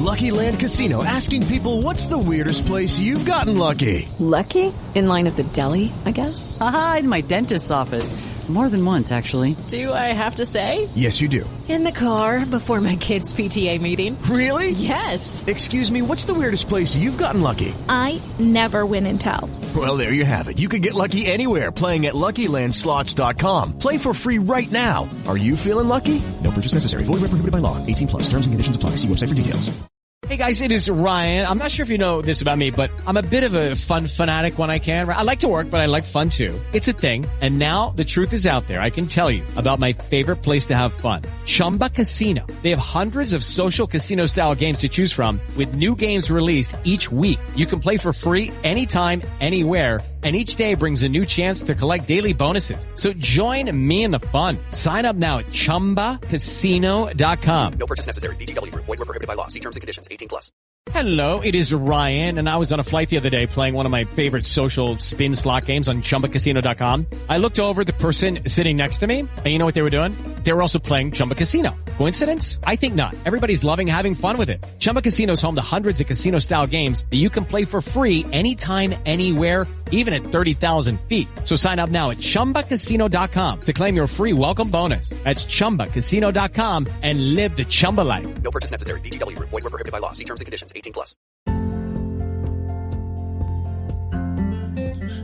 Lucky Land Casino, asking people, what's the weirdest place you've gotten lucky? Lucky? In line at the deli, I guess? Aha, in my dentist's office. More than once, actually. Do I have to say? Yes, you do. In the car before my kids' PTA meeting. Really? Yes. Excuse me, what's the weirdest place you've gotten lucky? I never win and tell. Well, there you have it. You can get lucky anywhere, playing at LuckyLandSlots.com. Play for free right now. Are you feeling lucky? No purchase necessary. Void where prohibited by law. 18 plus. Terms and conditions apply. See website for details. Hey guys, it is Ryan. I'm not sure if you know this about me, but I'm a bit of a fun fanatic when I can. I like to work, but I like fun too. It's a thing. And now the truth is out there. I can tell you about my favorite place to have fun. Chumba Casino. They have hundreds of social casino style games to choose from with new games released each week. You can play for free anytime, anywhere. And each day brings a new chance to collect daily bonuses. So join me in the fun. Sign up now at ChumbaCasino.com. No purchase necessary. VGW. Void where prohibited by law. See terms and conditions. 18 plus. Hello, it is Ryan, and I was on a flight the other day playing one of my favorite social spin slot games on ChumbaCasino.com. I looked over at the person sitting next to me, and you know what they were doing? They were also playing Chumba Casino. Coincidence? I think not. Everybody's loving having fun with it. Chumba Casino is home to hundreds of casino-style games that you can play for free anytime, anywhere, even at 30,000 feet. So sign up now at ChumbaCasino.com to claim your free welcome bonus. That's ChumbaCasino.com and live the Chumba life. No purchase necessary. VGW. Void where prohibited by law. See terms and conditions. 18 plus.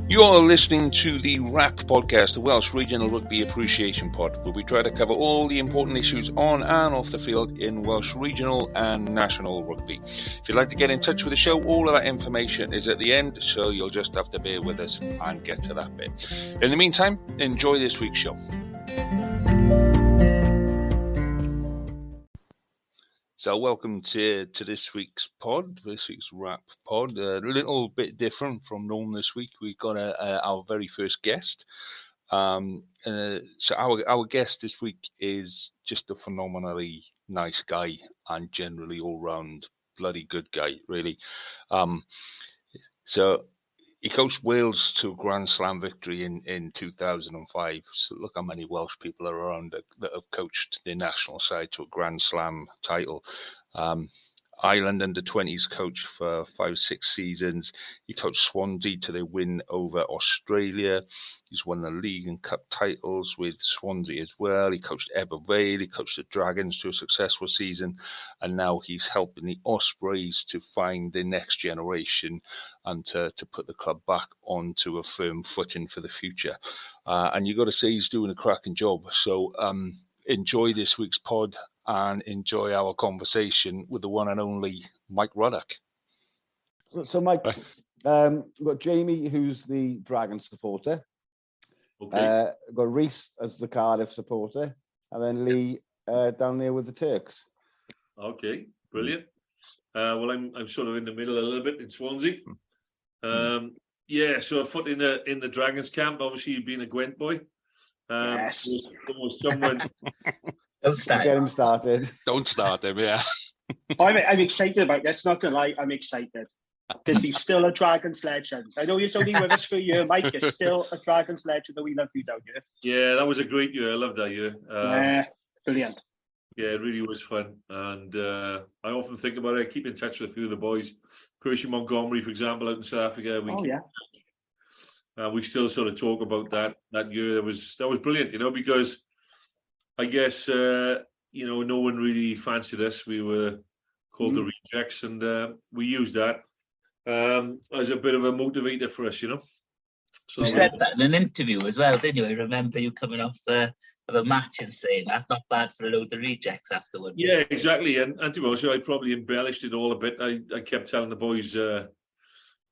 You're listening to the RAP podcast, the Welsh Regional Rugby Appreciation Pod, where we try to cover all the important issues on and off the field in Welsh regional and national rugby. If you'd like to get in touch with the show, all of that information is at the end, so you'll just have to bear with us and get to that bit. In the meantime, enjoy this week's show. So welcome to this week's pod, this week's RAP pod. A little bit different from normal this week. We've got our very first guest. So our guest this week is just a phenomenally nice guy and generally all-round bloody good guy, really. So he coached Wales to a Grand Slam victory in 2005. So look how many Welsh people are around that have coached their national side to a Grand Slam title. Ireland under-20s coach for 5-6 seasons. He coached Swansea to their win over Australia. He's won the league and cup titles with Swansea as well. He coached Ebbw Vale. He coached the Dragons to a successful season. And now he's helping the Ospreys to find their next generation and to put the club back onto a firm footing for the future. And you've got to say he's doing a cracking job. So enjoy this week's pod and enjoy our conversation with the one and only Mike Ruddock. So Mike, we've got Jamie, who's the Dragon supporter. Okay. We've got Reese as the Cardiff supporter, and then Lee down there with the Turks. Okay, brilliant. Well, I'm sort of in the middle a little bit in Swansea. So a foot in the Dragons camp. Obviously, you've been a Gwent boy. Yes. Almost someone. Don't start. Get him started. Don't start him, yeah. I'm excited about this, not going to lie, I'm excited. Because he's still a Dragons legend. I know he's only with us for a year, Mike. He's still a Dragons legend that we love you down here. Yeah, that was a great year. I love that year. Brilliant. Yeah, it really was fun. And I often think about it. I keep in touch with a few of the boys. Percy Montgomery, for example, out in South Africa. We still sort of talk about that year. That was brilliant, because I guess, no one really fancied us. We were called the Rejects, and we used that as a bit of a motivator for us, So you said that in an interview as well, didn't you? I remember you coming off of a match and saying that's not bad for a load of rejects afterwards. Yeah, exactly. And to be honest, I probably embellished it all a bit. I kept telling the boys that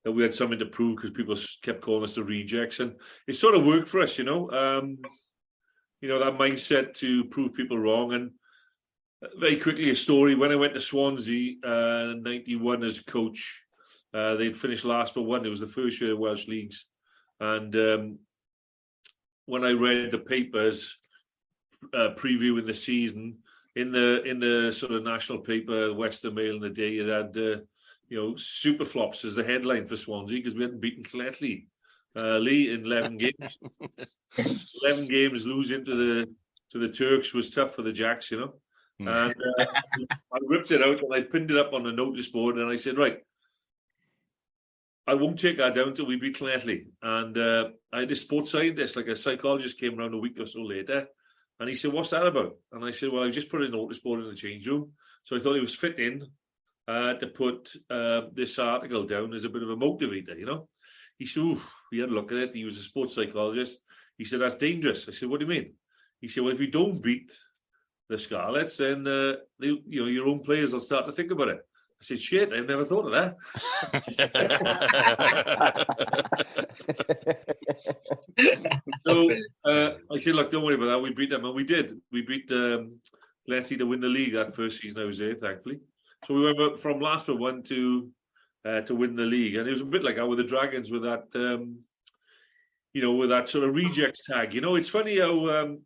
we had something to prove because people kept calling us the Rejects, and it sort of worked for us, that mindset to prove people wrong. And very quickly, a story. When I went to Swansea in 91 as a coach, they'd finished last but one. It was the first year of Welsh leagues. And when I read the papers previewing the season, in the sort of national paper, the Western Mail in the day, it had, super flops as the headline for Swansea because we hadn't beaten Cletley Lee in 11 games. 11 games losing to the Turks was tough for the Jacks, And I ripped it out and I pinned it up on the notice board and I said, right, I won't take that down till we beat Llanelli. And I had a sports scientist, like a psychologist, came around a week or so later, and he said, what's that about? And I said, well, I just put a notice board in the change room. So I thought it was fitting to put this article down as a bit of a motivator, you know. He said, he had a look at it. He was a sports psychologist. He said, that's dangerous. I said, what do you mean? He said, well, if you don't beat the Scarlets, then your own players will start to think about it. I said, shit, I've never thought of that. So I said, look, don't worry about that. We beat them, and we did. We beat Llanelli to win the league that first season I was there, thankfully. So we went from last but one to win the league, and it was a bit like how with the Dragons with that, with that sort of rejects tag. You know, it's funny how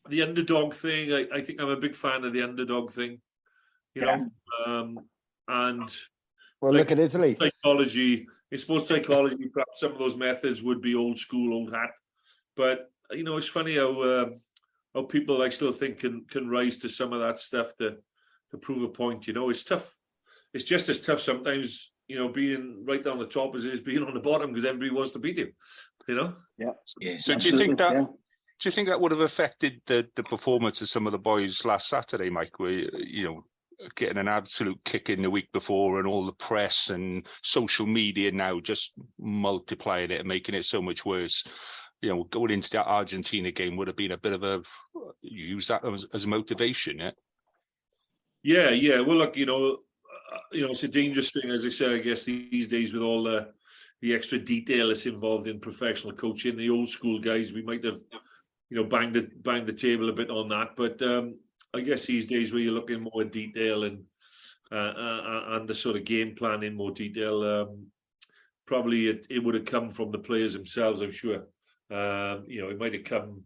the underdog thing. I think I'm a big fan of the underdog thing. You know. And well, look at Italy. Psychology, in sports psychology, perhaps some of those methods would be old school, old hat. But it's funny how people I still think can rise to some of that stuff to prove a point. You know, it's tough. It's just as tough sometimes, being right down the top as it is being on the bottom because everybody wants to beat you. You know. Yeah. So do you think that? Do you think that would have affected the performance of some of the boys last Saturday, Mike? Where getting an absolute kick in the week before and all the press and social media now just multiplying it and making it so much worse. Going into that Argentina game would have been a bit of a use that as a motivation, yeah? Yeah. Well, look, it's a dangerous thing, as I said, I guess these days with all the extra detail that's involved in professional coaching. The old school guys, we might have, banged the table a bit on that, but I guess these days where you're looking more at detail and the sort of game plan in more detail, probably it would have come from the players themselves, I'm sure. It might have come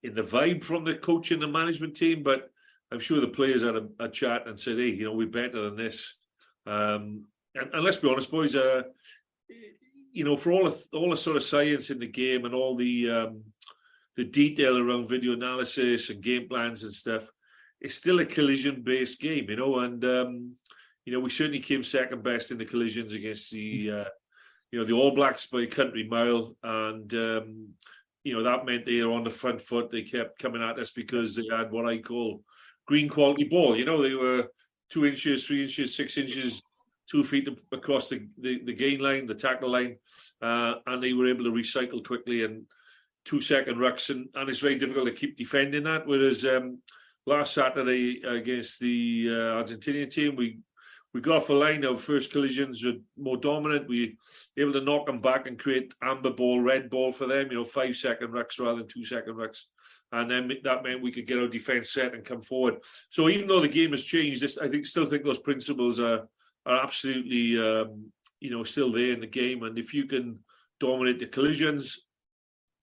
in the vibe from the coach and the management team, but I'm sure the players had a chat and said, hey, we're better than this. And let's be honest, boys, for all the sort of science in the game and all the detail around video analysis and game plans and stuff, it's still a collision-based game, and we certainly came second best in the collisions against the All Blacks by a country mile, and that meant they were on the front foot. They kept coming at us because they had what I call green quality ball. They were 2 inches, 3 inches, 6 inches, 2 feet across the gain line, the tackle line, and they were able to recycle quickly and 2-second rucks, and it's very difficult to keep defending that. Whereas last Saturday against the Argentinian team, we got off a line. Our first collisions were more dominant. We were able to knock them back and create amber ball, red ball for them, 5-second rucks rather than 2-second rucks. And then that meant we could get our defence set and come forward. So even though the game has changed, I still think those principles are absolutely, still there in the game. And if you can dominate the collisions,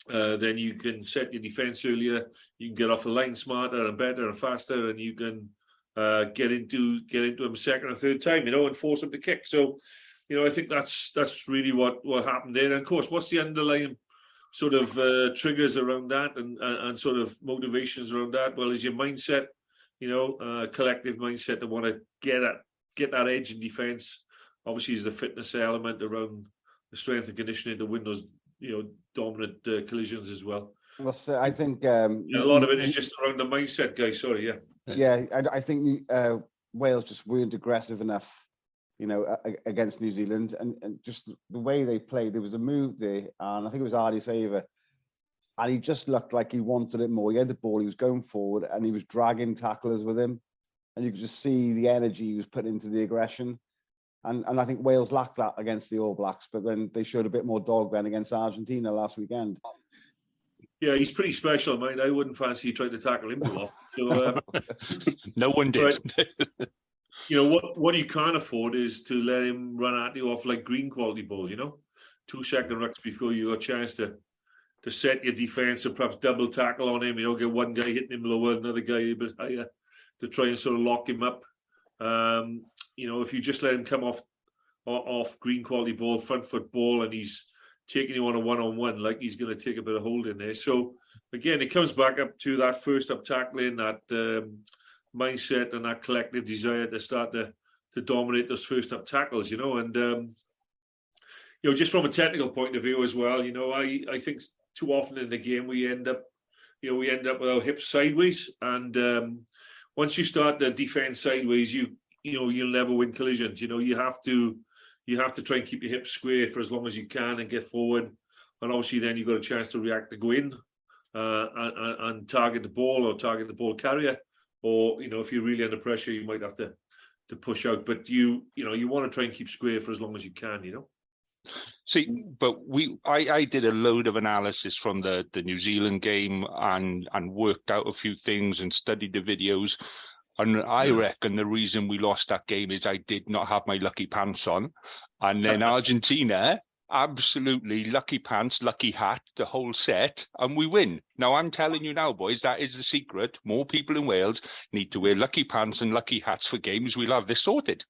then you can set your defence earlier. You can get off the line smarter and better and faster, and you can get into them second or third time, and force them to kick. So, I think that's really what happened there. And of course, what's the underlying sort of triggers around that and sort of motivations around that? Well, is your mindset, collective mindset to want to get that edge in defence. Obviously, is the fitness element around the strength and conditioning to win those dominant collisions as well. I think a lot of it is just around the mindset, guys. Sorry, yeah. I think Wales just weren't aggressive enough, against New Zealand, and just the way they played. There was a move there, and I think it was Ardy Saver, and he just looked like he wanted it more. He had the ball, he was going forward, and he was dragging tacklers with him, and you could just see the energy he was putting into the aggression. And I think Wales lacked that against the All Blacks, but then they showed a bit more dog then against Argentina last weekend. Yeah, he's pretty special, mate. I wouldn't fancy trying to tackle him too often. So, no one did. But, what you can't afford is to let him run at you off like green quality ball, 2-second rucks before you got a chance to set your defence and perhaps double tackle on him. Get one guy hitting him lower, another guy a bit higher to try and sort of lock him up. If you just let him come off green quality ball, front foot ball, and he's taking you on a one-on-one, like he's going to take a bit of hold in there. So again, it comes back up to that first up tackling, that mindset and that collective desire to start to dominate those first up tackles, and just from a technical point of view as well, I think too often in the game we end up with our hips sideways, and once you start the defense sideways, you'll never win collisions. You have to try and keep your hips square for as long as you can and get forward, and obviously then you've got a chance to react to go in and target the ball or target the ball carrier, or if you're really under pressure, you might have to push out. But you want to try and keep square for as long as you can. See, but I did a load of analysis from the New Zealand game and worked out a few things and studied the videos. And I reckon the reason we lost that game is I did not have my lucky pants on. And then Argentina, absolutely lucky pants, lucky hat, the whole set, and we win. Now, I'm telling you now, boys, that is the secret. More people in Wales need to wear lucky pants and lucky hats for games. We'll have this sorted.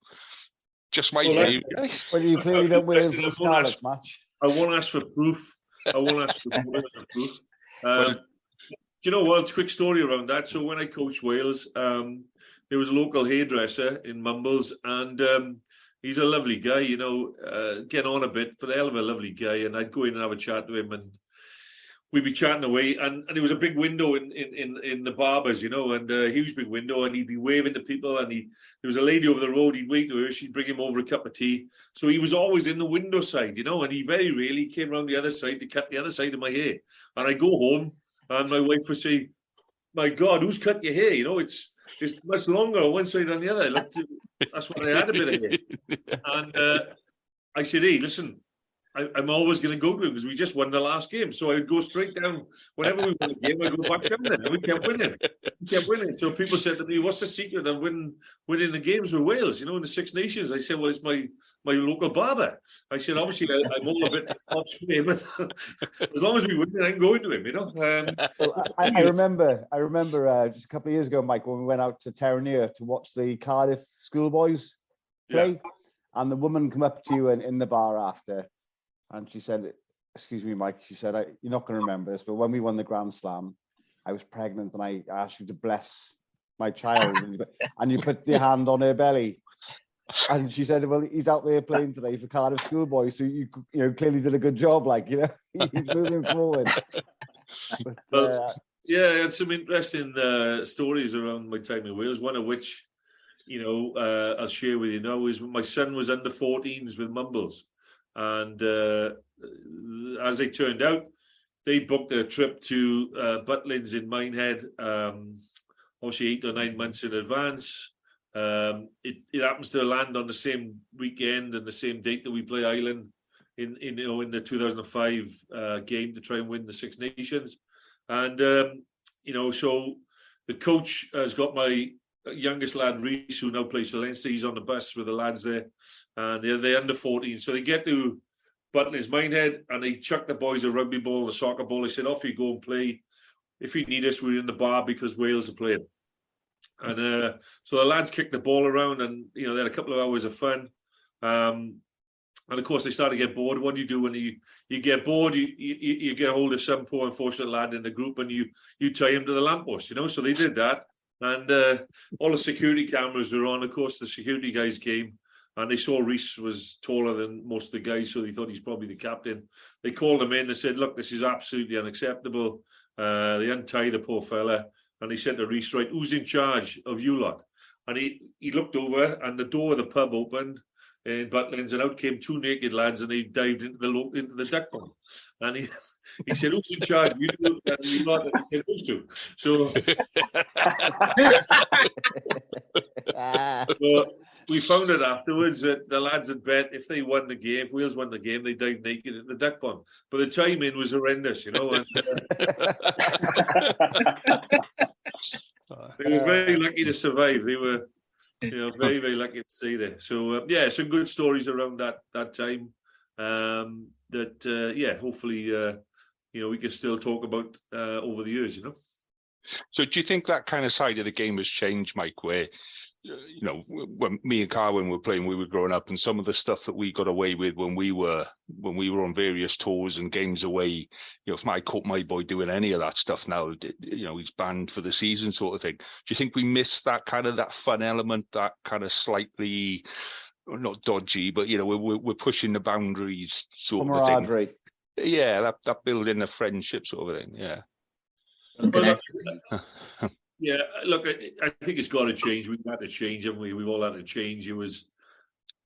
Just my view. Well, you clearly don't wear them for the Scarlets match. I won't ask for proof. Do you know what? Quick story around that. So when I coached Wales, there was a local hairdresser in Mumbles, and he's a lovely guy, getting on a bit, but a hell of a lovely guy. And I'd go in and have a chat to him, and we'd be chatting away, and there was a big window in the barbers, and a huge big window, and he'd be waving to people, and there was a lady over the road, he'd wait to her, she'd bring him over a cup of tea. So he was always in the window side, and he very rarely came around the other side to cut the other side of my hair. And I go home, and my wife would say, "My God, who's cut your hair? It's much longer on one side than the other." That's when I had a bit of hair. And I said, "Hey, listen, I'm always going to go to him because we just won the last game." So I would go straight down. Whenever we won a game, I'd go back down there. And we kept winning. So people said to me, "What's the secret of winning the games with Wales, in the Six Nations?" I said, "Well, it's my local barber." I said, "Obviously, I'm all a bit off square, but as long as we win, I can go into him, Well, I remember just a couple of years ago, Mike, when we went out to Terranea to watch the Cardiff schoolboys play, and the woman come up to you in the bar after, and she said, "Excuse me, Mike," she said, "you're not going to remember this, but when we won the Grand Slam, I was pregnant and I asked you to bless my child, and you put your hand on her belly." And she said, "Well, he's out there playing today for Cardiff schoolboys, so you clearly did a good job, he's moving forward." But, I had some interesting stories around my time in Wales, one of which, I'll share with you now, is when my son was under 14s with Mumbles. And as it turned out, they booked a trip to Butlins in Minehead, obviously 8 or 9 months in advance. It happens to land on the same weekend and the same date that we play Ireland in the 2005 game to try and win the Six Nations. And so the coach has got my youngest lad Reese, who now plays for Leinster. He's on the bus with the lads there, and they're under 14. So they get to Butlins Minehead, and they chuck the boys a rugby ball and a soccer ball. They said, "Off you go and play. If you need us, we're in the bar because Wales are playing." And so the lads kicked the ball around, and they had a couple of hours of fun. And of course, they started to get bored. What do you do when you get bored? You get hold of some poor unfortunate lad in the group, and you tie him to the lamppost. So they did that, and all the security cameras were on. Of course, the security guys came, and they saw Reese was taller than most of the guys, so they thought he's probably the captain. They called him in and said, "Look, this is absolutely unacceptable." They untied the poor fella, and they said to Reese, "Right, who's in charge of you lot?" And he looked over, and the door of the pub opened in Butlins, and out came 2 naked lads, and they dived into the duck pond. And he said, "Who's in charge? You do." And you lot, and he said, "Those two." So, so we found out afterwards that the lads had bet if they won the game, if Wales won the game, they dived naked in the duck pond. But the timing was horrendous, And, they were very lucky to survive. They were, very, very lucky to stay there. So, some good stories around that time. Hopefully, we can still talk about over the years, So do you think that kind of side of the game has changed, Mike, where you know, when me and Carwyn were playing, we were growing up, and some of the stuff that we got away with when we were on various tours and games away, you know, if I caught my boy doing any of that stuff now, you know, he's banned for the season, sort of thing. Do you think we miss that kind of that fun element, that kind of slightly not dodgy, but you know, we're pushing the boundaries, sort of thing? Yeah, that building a friendship, sort of thing. Yeah. Yeah, look, I think it's got to change. We've had to change, haven't we? We've all had to change. It was,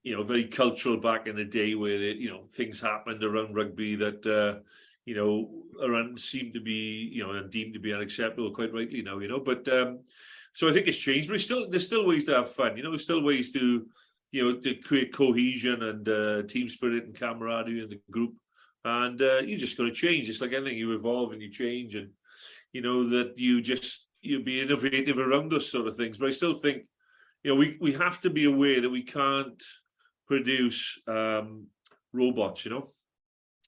you know, very cultural back in the day where, you know, things happened around rugby that, you know, seemed to be, you know, deemed to be unacceptable, quite rightly now, you know. But so I think it's changed, but there's still ways to have fun, you know. There's still ways to, you know, to create cohesion and team spirit and camaraderie in the group. And you just got to change. It's like anything, you evolve and you change, and you know that you'll be innovative around those sort of things. But I still think, you know, we have to be aware that we can't produce robots, you know,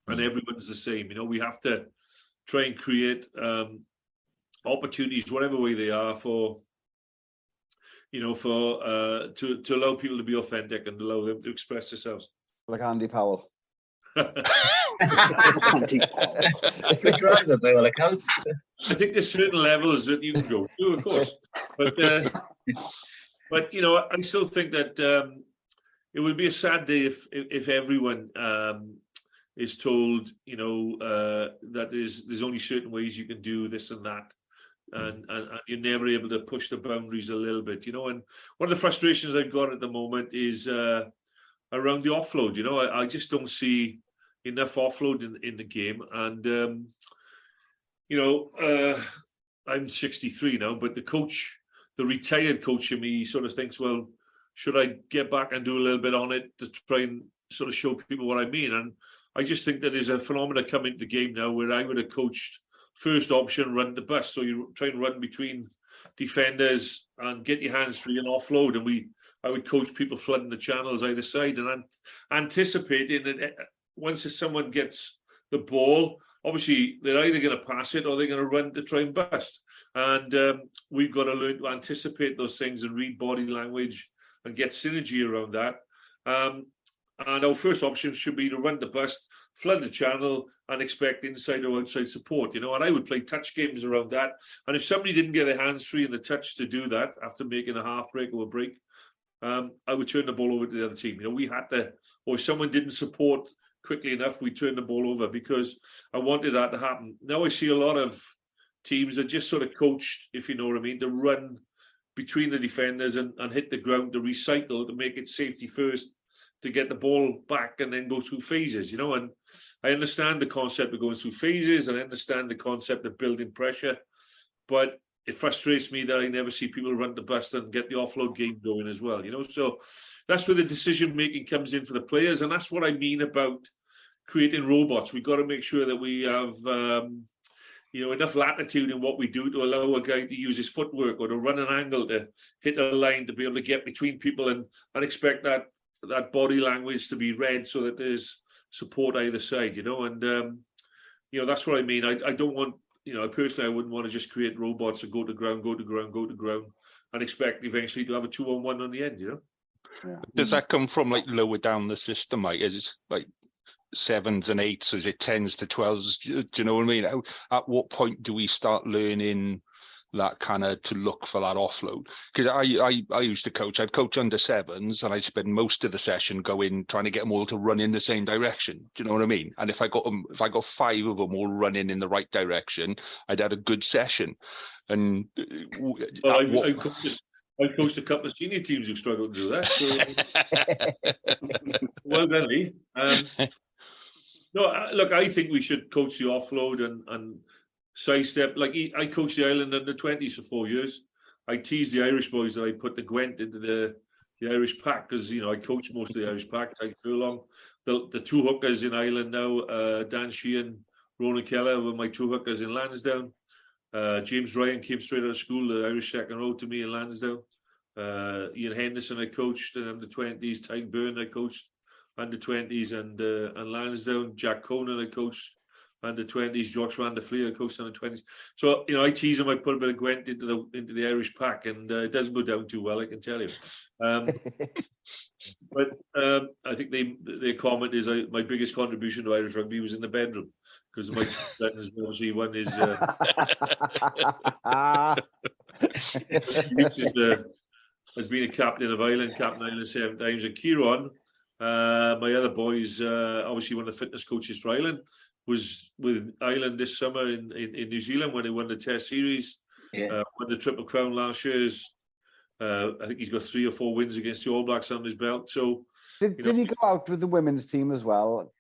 and everyone's the same. You know, we have to try and create opportunities, whatever way they are, for, you know, for to allow people to be authentic and allow them to express themselves. Like Andy Powell. Good driver by all accounts. I think there's certain levels that you can go to, of course, but you know, I still think that it would be a sad day if everyone is told, you know, that there's only certain ways you can do this and that, and you're never able to push the boundaries a little bit, you know. And one of the frustrations I've got at the moment is around the offload. You know, I just don't see enough offload in the game, and you know, I'm 63 now, but the retired coach in me sort of thinks, well, should I get back and do a little bit on it to try and sort of show people what I mean? And I just think that there's a phenomenon coming into the game now where I would have coached first option, run the bus. So you try and run between defenders and get your hands free and offload. And I would coach people flooding the channels either side, and I'm anticipating that once someone gets the ball, obviously they're either going to pass it or they're going to run to try and bust. And we've got to learn to anticipate those things and read body language and get synergy around that. And our first option should be to run the bust, flood the channel, and expect inside or outside support, you know. And I would play touch games around that. And if somebody didn't get their hands free in the touch to do that after making a half break or a break, I would turn the ball over to the other team. You know, we had to, or if someone didn't support quickly enough, we turned the ball over, because I wanted that to happen. Now I see a lot of teams that just sort of coached, if you know what I mean, to run between the defenders and hit the ground, to recycle, to make it safety first, to get the ball back and then go through phases, you know. And I understand the concept of going through phases, and I understand the concept of building pressure, but it frustrates me that I never see people run the bust and get the offload game going as well, you know. So that's where the decision making comes in for the players, and that's what I mean about creating robots. We've got to make sure that we have, you know, enough latitude in what we do to allow a guy to use his footwork or to run an angle, to hit a line, to be able to get between people, and expect that body language to be read so that there's support either side, you know. And you know, that's what I mean. I don't want, you know, personally, I wouldn't want to just create robots and go to ground, and expect eventually to have a 2-on-1 on the end, you know. Yeah. Does that come from like lower down the system, Mike? Is it like 7s and 8s? Is it 10s to 12s? Do you know what I mean? At what point do we start learning that kind of to look for that offload? Because I used to coach. I'd coach under 7s, and I'd spend most of the session going trying to get them all to run in the same direction. Do you know what I mean? And if I got 5 of them all running in the right direction, I'd had a good session. And I coached a couple of senior teams who struggled to do that. So well done, Lee. No, look, I think we should coach the offload and sidestep. Like I coached the Ireland under 20s for 4 years. I teased the Irish boys that I put the Gwent into the Irish pack, because, you know, I coached most of the Irish pack, Tyke Furlong. The 2 hookers in Ireland now, Dan Sheehan, Ronan Keller were my 2 hookers in Lansdowne. James Ryan came straight out of school, the Irish second row to me in Lansdowne. Ian Henderson I coached in under 20s. Tyke Byrne I coached under 20s and Lansdowne. Jack Conan I coached under-20s, Josh van der Vlier coached under-20s. So, I tease him, I put a bit of Gwent into the Irish pack, and it doesn't go down too well, I can tell you. But I think their comment is my biggest contribution to Irish rugby was in the bedroom, because my two friends, obviously, one is has been a captain of Ireland 7 times, and Kieran, my other boys, obviously one of the fitness coaches for Ireland, was with Ireland this summer in New Zealand when they won the Test series, won the Triple Crown last year. I think he's got 3 or 4 wins against the All Blacks on his belt. So, did he go out with the women's team as well?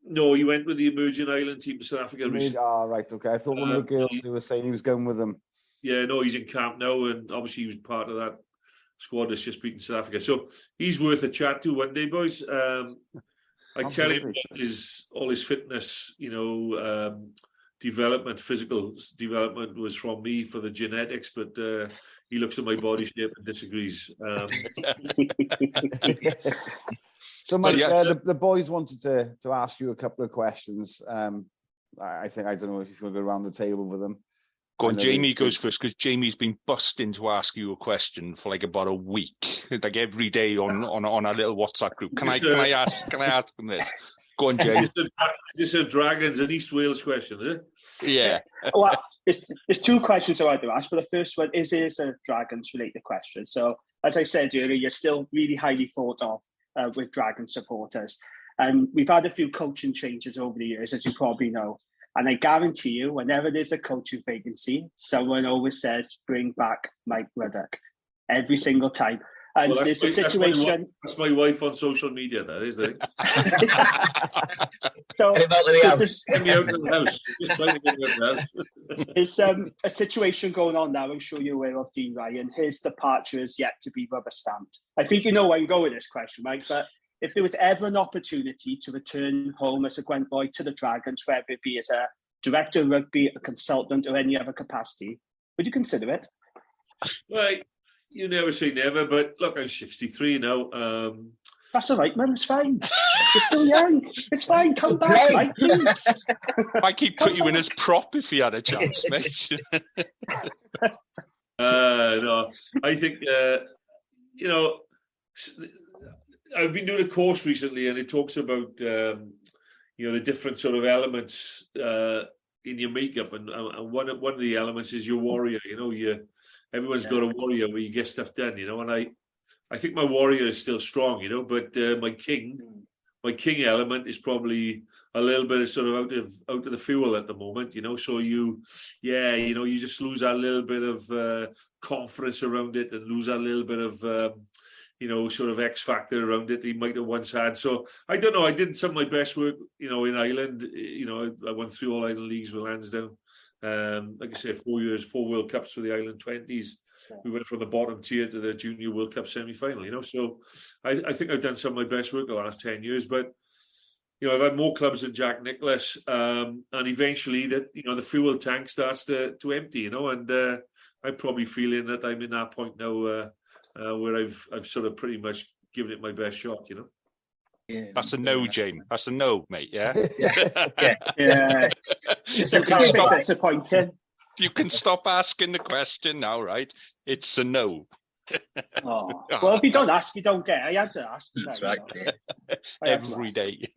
No, he went with the emerging Ireland team to South Africa. Right, okay. I thought one of the girls who was saying he was going with them. Yeah, no, he's in camp now, and obviously he was part of that squad that's just beaten South Africa. So he's worth a chat to one day, boys. I tell him all his fitness, development, physical development was from me for the genetics, but he looks at my body shape and disagrees. So, Mike, the boys wanted to ask you a couple of questions. I don't know if you want to go around the table with them. Go on, Jamie goes first, because Jamie's been busting to ask you a question for like about a week, like every day on our little WhatsApp group. Can I ask them this? Go on, Jamie. Is this a Dragons and East Wales question, is it? Yeah. Well, there's 2 questions I want to ask, but the first one is a Dragons-related question. So, as I said earlier, you're still really highly thought of with Dragon supporters. And we've had a few coaching changes over the years, as you probably know. And I guarantee you, whenever there's a coaching vacancy, someone always says, bring back Mike Ruddock. Every single time. And there's a situation... That's my wife on social media, that is it? So, get him out of the house. Get me out of the house. Just trying to get me out of the house. There's a situation going on now, I'm sure you're aware of, Dean Ryan. His departure is yet to be rubber stamped. I think you know where I'm going with this question, Mike, but if there was ever an opportunity to return home as a Gwent boy to the Dragons, whether it be as a director of rugby, a consultant, or any other capacity, would you consider it? Well, you never say never, but look, I'm 63 now. That's all right, man. It's fine. You're still young. It's fine. Come back, Mike, please. I keep put you in as prop if you had a chance, mate. No, I think, I've been doing a course recently, and it talks about, the different sort of elements in your makeup, and one of the elements is your warrior. Everyone's got a warrior where you get stuff done, and I think my warrior is still strong, but my king element is probably a little bit of sort of out of the fuel at the moment, so you just lose that little bit of confidence around it, and lose that little bit of sort of X factor around it he might have once had. So I don't know. I did some of my best work, in Ireland. I went through all Ireland leagues with Lansdowne. Like I say, 4 years, 4 World Cups for the Ireland 20s. We went from the bottom tier to the Junior World Cup semi-final, So I think I've done some of my best work the last 10 years. But, I've had more clubs than Jack Nicklaus. And eventually that, the fuel tank starts to empty, and I'm probably feeling that I'm in that point now where I've sort of pretty much given it my best shot, Yeah, That's a no, James. That's a no, mate. Yeah. Yeah. It's a bit disappointing. You can stop asking the question now, right? It's a no. Oh. Well, if you don't ask, you don't get. I had to ask. That's right. Every day.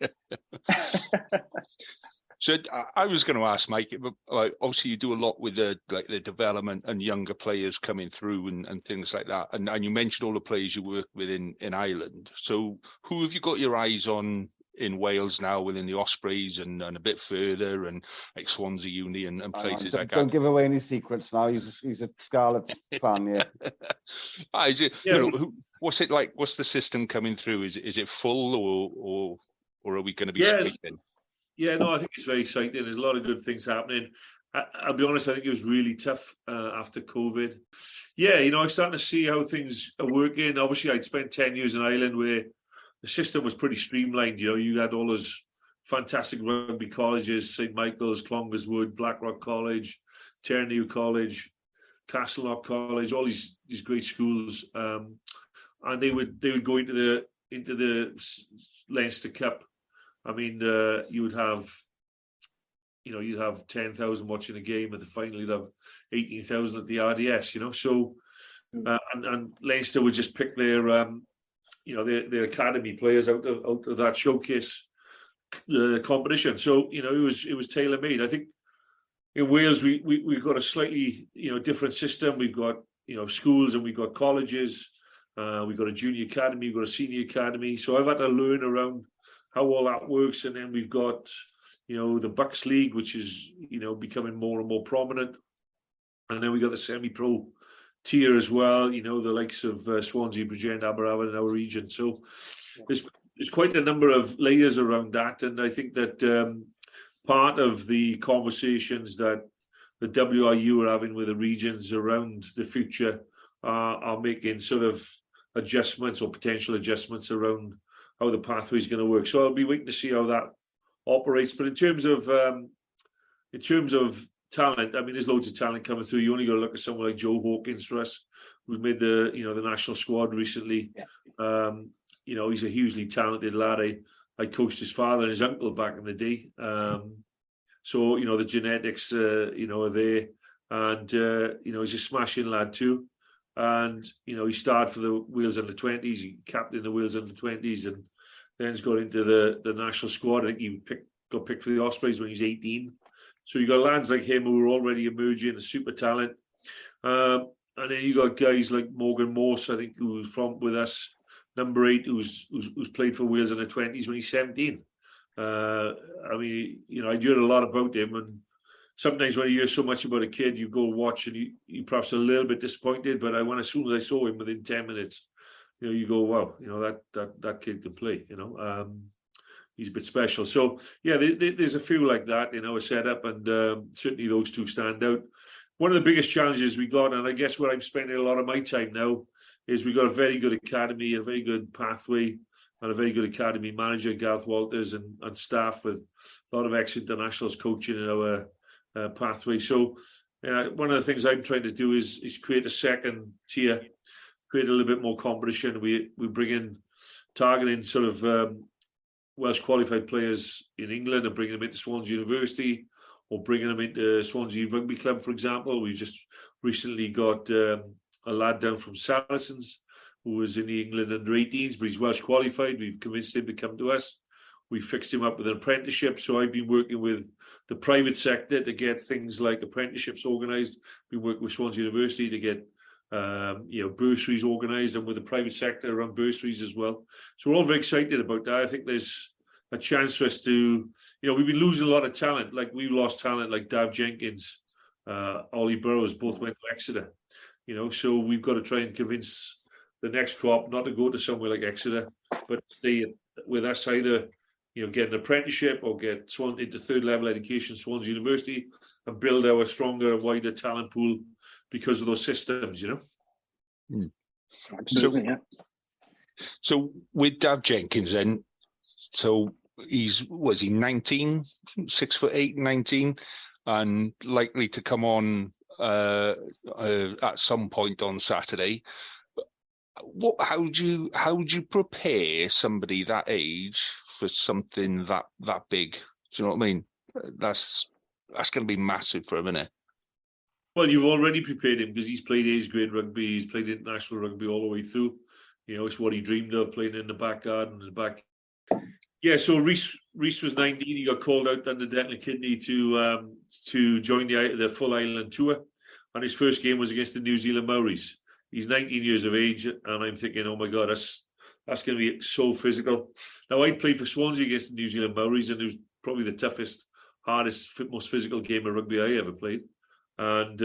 So I was going to ask Mike. Obviously, you do a lot with the development and younger players coming through and things like that. And you mentioned all the players you work with in Ireland. So who have you got your eyes on in Wales now, within the Ospreys and a bit further, and like Swansea Uni and places like that? Don't give away any secrets now. He's a Scarlet fan, yeah. What's it like? What's the system coming through? Is it full or are we going to be scraping? Yeah, no, I think it's very exciting. There's a lot of good things happening. I'll be honest, I think it was really tough after COVID. Yeah, I'm starting to see how things are working. Obviously, I'd spent 10 years in Ireland where the system was pretty streamlined. You had all those fantastic rugby colleges, St. Michael's, Clongerswood, Blackrock College, Ternew College, Castlelock College, all these great schools. And they would go into the Leinster Cup. I mean, you would have, you'd have 10,000 watching the game. At the final, you'd have 18,000 at the RDS. So and Leinster would just pick their their academy players out of that showcase competition. So it was tailor made. I think in Wales we've got a slightly different system. We've got schools and we've got colleges. We've got a junior academy, we've got a senior academy. So I've had to learn around how all that works. And then we've got, the Bucks League, which is, becoming more and more prominent. And then we got the semi-pro tier as well, the likes of Swansea, Bridgend, Aberystwyth in our region. So there's quite a number of layers around that. And I think that part of the conversations that the WRU are having with the regions around the future are making sort of adjustments or potential adjustments around how the pathway is going to work. So I'll be waiting to see how that operates. But in terms of talent, I mean, there's loads of talent coming through. You only got to look at someone like Joe Hawkins for us, who's made the national squad recently. Yeah. He's a hugely talented lad. I coached his father and his uncle back in the day. So the genetics are there, and he's a smashing lad too. And he started for the Wales under-20s. He captained the Wales under-20s, and then's got into the national squad. I think he got picked for the Ospreys when he was 18. So you got lads like him who are already emerging, a super talent. And then you got guys like Morgan Morse, I think, who's from with us, number 8, who's played for Wales under-20s when he's 17. I mean, I heard a lot about him, and sometimes when you hear so much about a kid, you go watch and you perhaps a little bit disappointed. But as soon as I saw him within 10 minutes, you go, wow, that kid can play. He's a bit special. So yeah, there's a few like that, a setup, and certainly those two stand out. One of the biggest challenges we got, and I guess where I'm spending a lot of my time now, is we got a very good academy, a very good pathway, and a very good academy manager, Gareth Walters, and staff with a lot of ex-internationals coaching in our pathway. So one of the things I'm trying to do is create a second tier, create a little bit more competition. We bring in targeting sort of Welsh qualified players in England and bringing them into Swansea University, or bringing them into Swansea Rugby Club, for example. We just recently got a lad down from Saracens who was in the England under-18s, but he's Welsh qualified. We've convinced him to come to us. We fixed him up with an apprenticeship. So I've been working with the private sector to get things like apprenticeships organised. Been working with Swansea University to get bursaries organised, and with the private sector around bursaries as well. So we're all very excited about that. I think there's a chance for us to, we've been losing a lot of talent. Like we lost talent like Dav Jenkins, Ollie Burrows, both went to Exeter. So we've got to try and convince the next crop not to go to somewhere like Exeter, but stay with us, either get an apprenticeship or get into third level education, Swansea University, and build our stronger and wider talent pool because of those systems, Absolutely, yeah. So with Dav Jenkins then, so was he 19, 6'8", 19, and likely to come on at some point on Saturday. How would you prepare somebody that age for something that big? Do you know what I mean? That's going to be massive for him, isn't it? Well, you've already prepared him because he's played age grade rugby, he's played international rugby all the way through. It's what he dreamed of, playing in the back garden, in the back. Yeah, so Reece was 19. He got called out under Declan Kidney to join the full Ireland tour, and his first game was against the New Zealand Maoris. He's 19 years of age, and I'm thinking, oh my God, that's going to be so physical. Now, I played for Swansea against the New Zealand Maoris, and it was probably the toughest, hardest, most physical game of rugby I ever played. And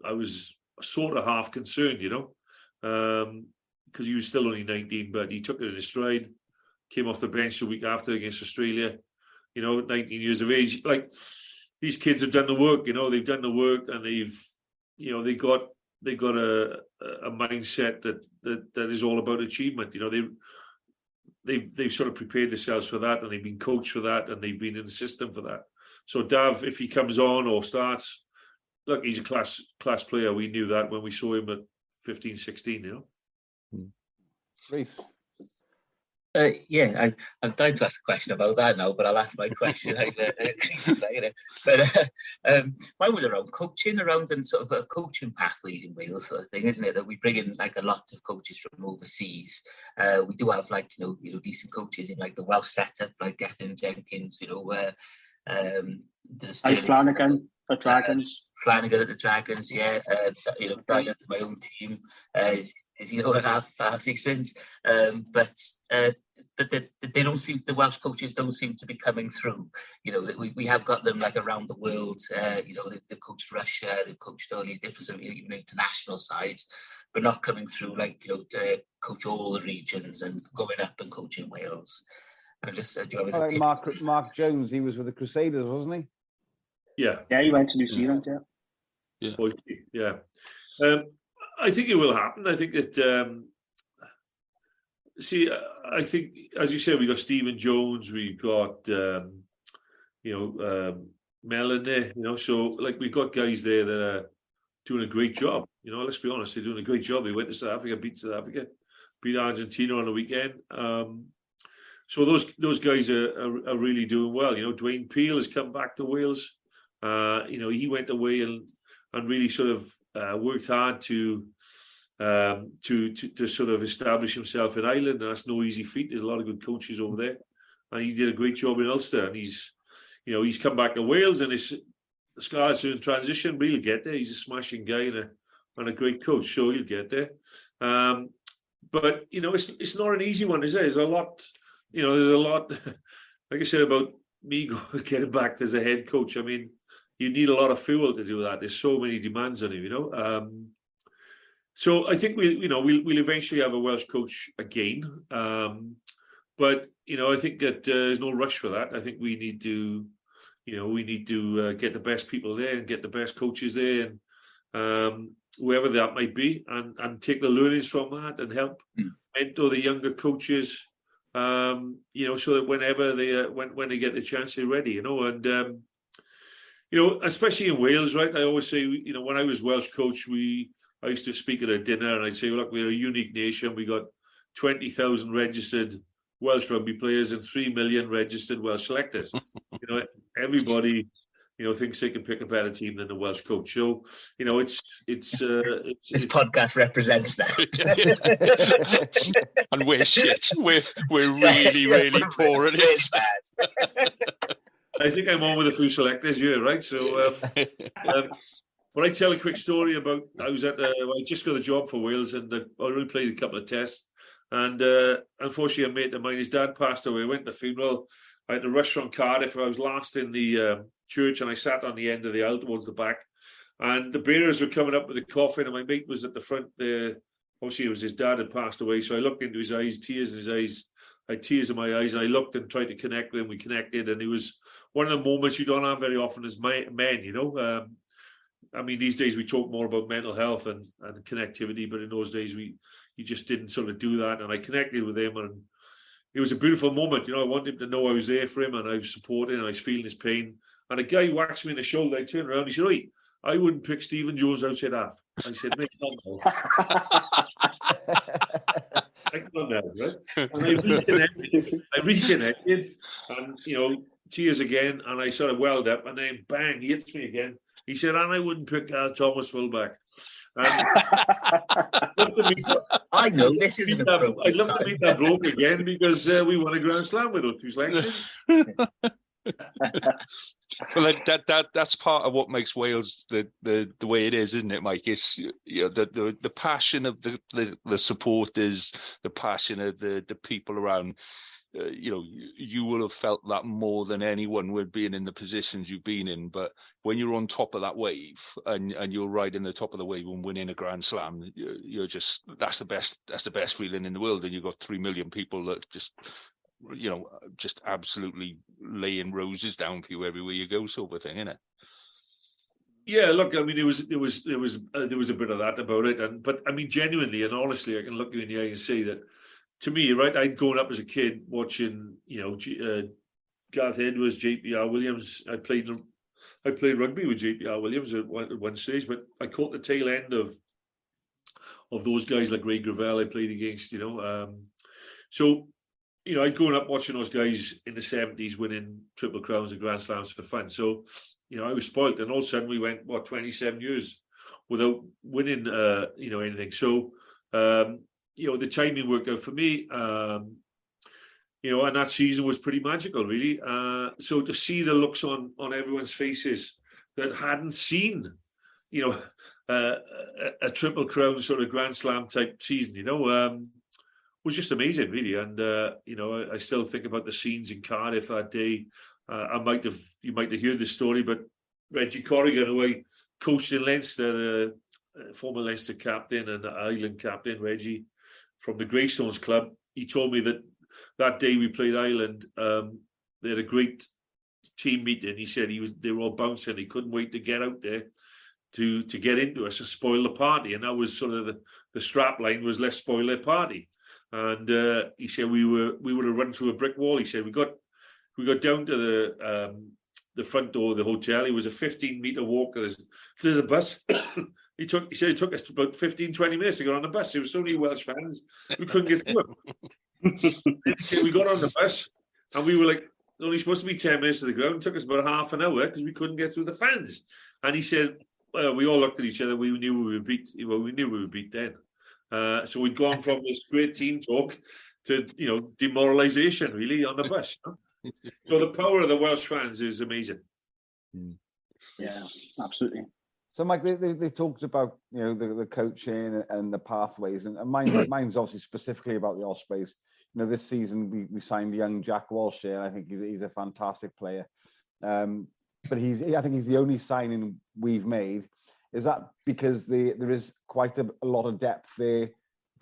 I was sort of half concerned, because he was still only 19, but he took it in his stride, came off the bench the week after against Australia, 19 years of age. Like, these kids have done the work, they've done the work, and they got a mindset that is all about achievement. They've sort of prepared themselves for that, and they've been coached for that, and they've been in the system for that. So Dav, if he comes on or starts, look, he's a class player. We knew that when we saw him at 15, 16, Reece. Yeah, I'm dying to ask a question about that now, but I'll ask my question. Mine was around coaching, and sort of coaching pathways in Wales, sort of thing, isn't it? That we bring in like a lot of coaches from overseas. We do have like decent coaches in like the Welsh setup, like Gethin Jenkins, Flanagan for Dragons. Flanagan at the Dragons, yeah. Brian at my own team is half decent, but they don't seem, the Welsh coaches don't seem to be coming through. We have got them like around the world. They've coached Russia, they've coached all these different even international sides, but not coming through like to coach all the regions and going up and coaching Wales. And just Mark Jones, he was with the Crusaders, wasn't he? Yeah, he went to New Zealand. Yeah. I think it will happen. I think that. I think, as you said, we got Stephen Jones, we've got Melanie. So like we've got guys there that are doing a great job. Let's be honest, they're doing a great job. They went to South Africa, beat South Africa, beat Argentina on the weekend. So those guys are really doing well. Dwayne Peel has come back to Wales. He went away and really sort of worked hard to sort of establish himself in Ireland, and that's no easy feat. There's a lot of good coaches over there, and he did a great job in Ulster. And he's come back to Wales, and his Scarlets are in transition. But he'll get there. He's a smashing guy and a great coach, so he'll get there. But it's not an easy one, is it? There's a lot. There's a lot, like I said, about me getting back as a head coach. I mean, you need a lot of fuel to do that. There's so many demands on you, So I think we'll eventually have a Welsh coach again. But I think that there's no rush for that. I think we need to, get the best people there and get the best coaches there, and whoever that might be, and take the learnings from that and help mentor the younger coaches. So that whenever when they get the chance, they're ready, and especially in Wales, right? I always say, when I was Welsh coach, I used to speak at a dinner and I'd say, look, we're a unique nation. We got 20,000 registered Welsh rugby players and 3 million registered Welsh selectors. Everybody, thinks they can pick a better team than the Welsh coach. So, it's this podcast represents that. And we're shit. We're really, really poor at it. I think I'm on with a few selectors here, right? So, but I tell a quick story about, I just got a job for Wales, and I only played a couple of tests. And unfortunately, a mate of mine, his dad passed away. I went to the funeral. I had to rush from Cardiff. I was last in the church, and I sat on the end of the aisle towards the back. And the bearers were coming up with the coffin, and my mate was at the front there. Obviously, it was his dad had passed away. So I looked into his eyes, tears in his eyes. I had tears in my eyes, and I looked and tried to connect with him. We connected, and it was one of the moments you don't have very often as men, I mean, these days we talk more about mental health and connectivity, but in those days you just didn't sort of do that. And I connected with him, and it was a beautiful moment. I wanted him to know I was there for him, and I was supporting, and I was feeling his pain. And a guy whacked me in the shoulder. I turned around, he said, "Oi, I wouldn't pick Stephen Jones outside half." I said, "Mate, come on now, right?" And I reconnected, and tears again, and I sort of welled up, and then bang, he hits me again. He said, "And I wouldn't pick Thomas fullback." I know this isn't appropriate. I'd love to meet that bloke again, because we won a Grand Slam with those two selections. Well, that's part of what makes Wales the way it is, isn't it, Mike? It's the passion of the supporters, the passion of the people around. You will have felt that more than anyone with being in the positions you've been in. But when you're on top of that wave and you're riding the top of the wave and winning a Grand Slam, you're just that's the best feeling in the world. And you've got 3 million people that just absolutely laying roses down for you everywhere you go, sort of thing, isn't it? Yeah, look, I mean, there was a bit of that about it, but I mean, genuinely and honestly, I can look you in the eye and say that. To me, right, I'd grown up as a kid watching, Gareth Edwards, JPR Williams. I played rugby with JPR Williams at one stage, but I caught the tail end of those guys like Ray Gravel I played against, So, I'd grown up watching those guys in the 70s winning Triple Crowns and Grand Slams for fun. So, I was spoilt. And all of a sudden we went, 27 years without winning, anything. So, the timing worked out for me. And that season was pretty magical, really. So to see the looks on everyone's faces that hadn't seen, a Triple Crown sort of Grand Slam type season, was just amazing, really. And, I still think about the scenes in Cardiff that day. You might have heard the story, but Reggie Corrigan, who I coached in Leinster, the former Leinster captain and Ireland captain, Reggie, from the Greystones club, he told me that day we played Ireland, they had a great team meeting. He said they were all bouncing. He couldn't wait to get out there to get into us and spoil the party. And that was sort of the strap line was, let's spoil their party. And he said we would have run through a brick wall. He said we got down to the front door of the hotel. It was a 15-meter walk to the bus. He said it took us about 15, 20 minutes to get on the bus. There were so many Welsh fans, we couldn't get through them. We got on the bus and we were like, only supposed to be 10 minutes to the ground. It took us about half an hour because we couldn't get through the fans. And he said, well, we all looked at each other. We knew we would beat. Well, we knew we would beat then. So we'd gone from this great team talk to, demoralisation, really, on the bus. So the power of the Welsh fans is amazing. Yeah, absolutely. So, Mike, they talked about the coaching and the pathways, and mine's obviously specifically about the Ospreys. This season we signed young Jack Walsh here, and I think he's a fantastic player. But I think he's the only signing we've made. Is that because there is quite a lot of depth there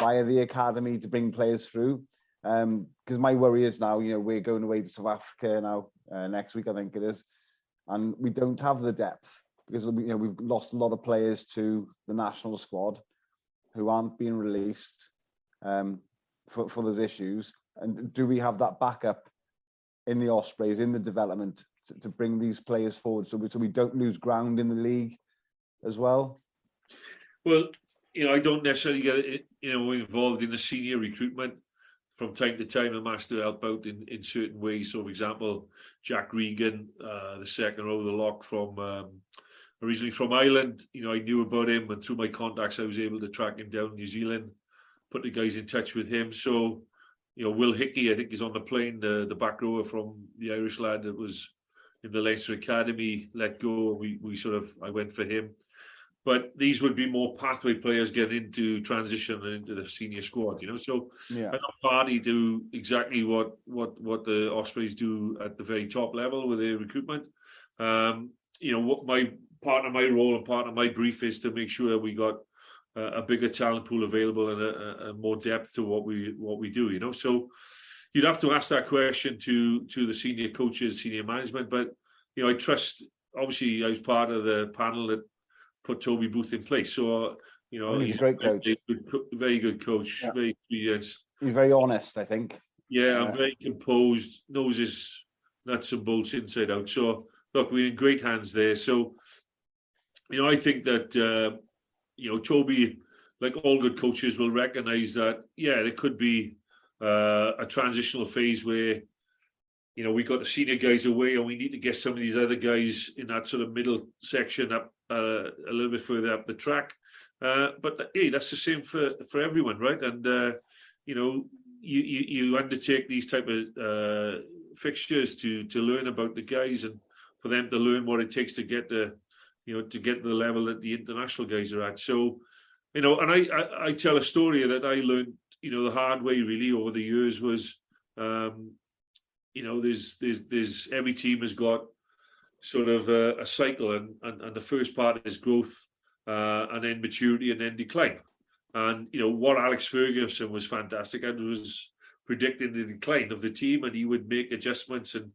via the academy to bring players through? Because my worry is now, we're going away to South Africa now next week, I think it is, and we don't have the depth because we've lost a lot of players to the national squad who aren't being released for those issues. And do we have that backup in the Ospreys, in the development, to bring these players forward so we don't lose ground in the league as well? Well, I don't necessarily get involved in the senior recruitment. From time to time, I'm asked to help out in certain ways. So, for example, Jack Regan, the second row of the lock from originally from Ireland, I knew about him, and through my contacts, I was able to track him down in New Zealand, put the guys in touch with him. So, Will Hickey, I think, is on the plane, the back rower from the Irish lad that was in the Leinster Academy, let go. I went for him. But these would be more pathway players getting into transition and into the senior squad, So yeah. I know Party do exactly what the Ospreys do at the very top level with their recruitment. What my part of my role and part of my brief is to make sure we got a bigger talent pool available and a more depth to what we do, So you'd have to ask that question to the senior coaches, senior management. But I trust. Obviously, I was part of the panel that put Toby Booth in place. So, he's a great coach. Very good coach, yeah. very experienced. He's very honest, I think. Yeah, and very composed, knows his nuts and bolts inside out. So, look, we're in great hands there. So, I think that, Toby, like all good coaches, will recognise that, there could be a transitional phase where, we got the senior guys away and we need to get some of these other guys in that sort of middle section up a little bit further up the track. But hey, that's the same for everyone, right? And you undertake these type of fixtures to learn about the guys and for them to learn what it takes to get to the level that the international guys are at. So, and I tell a story that I learned, the hard way really over the years was, there's every team has got sort of a cycle, and the first part is growth, and then maturity, and then decline. And what Alex Ferguson was fantastic at was predicting the decline of the team, and he would make adjustments and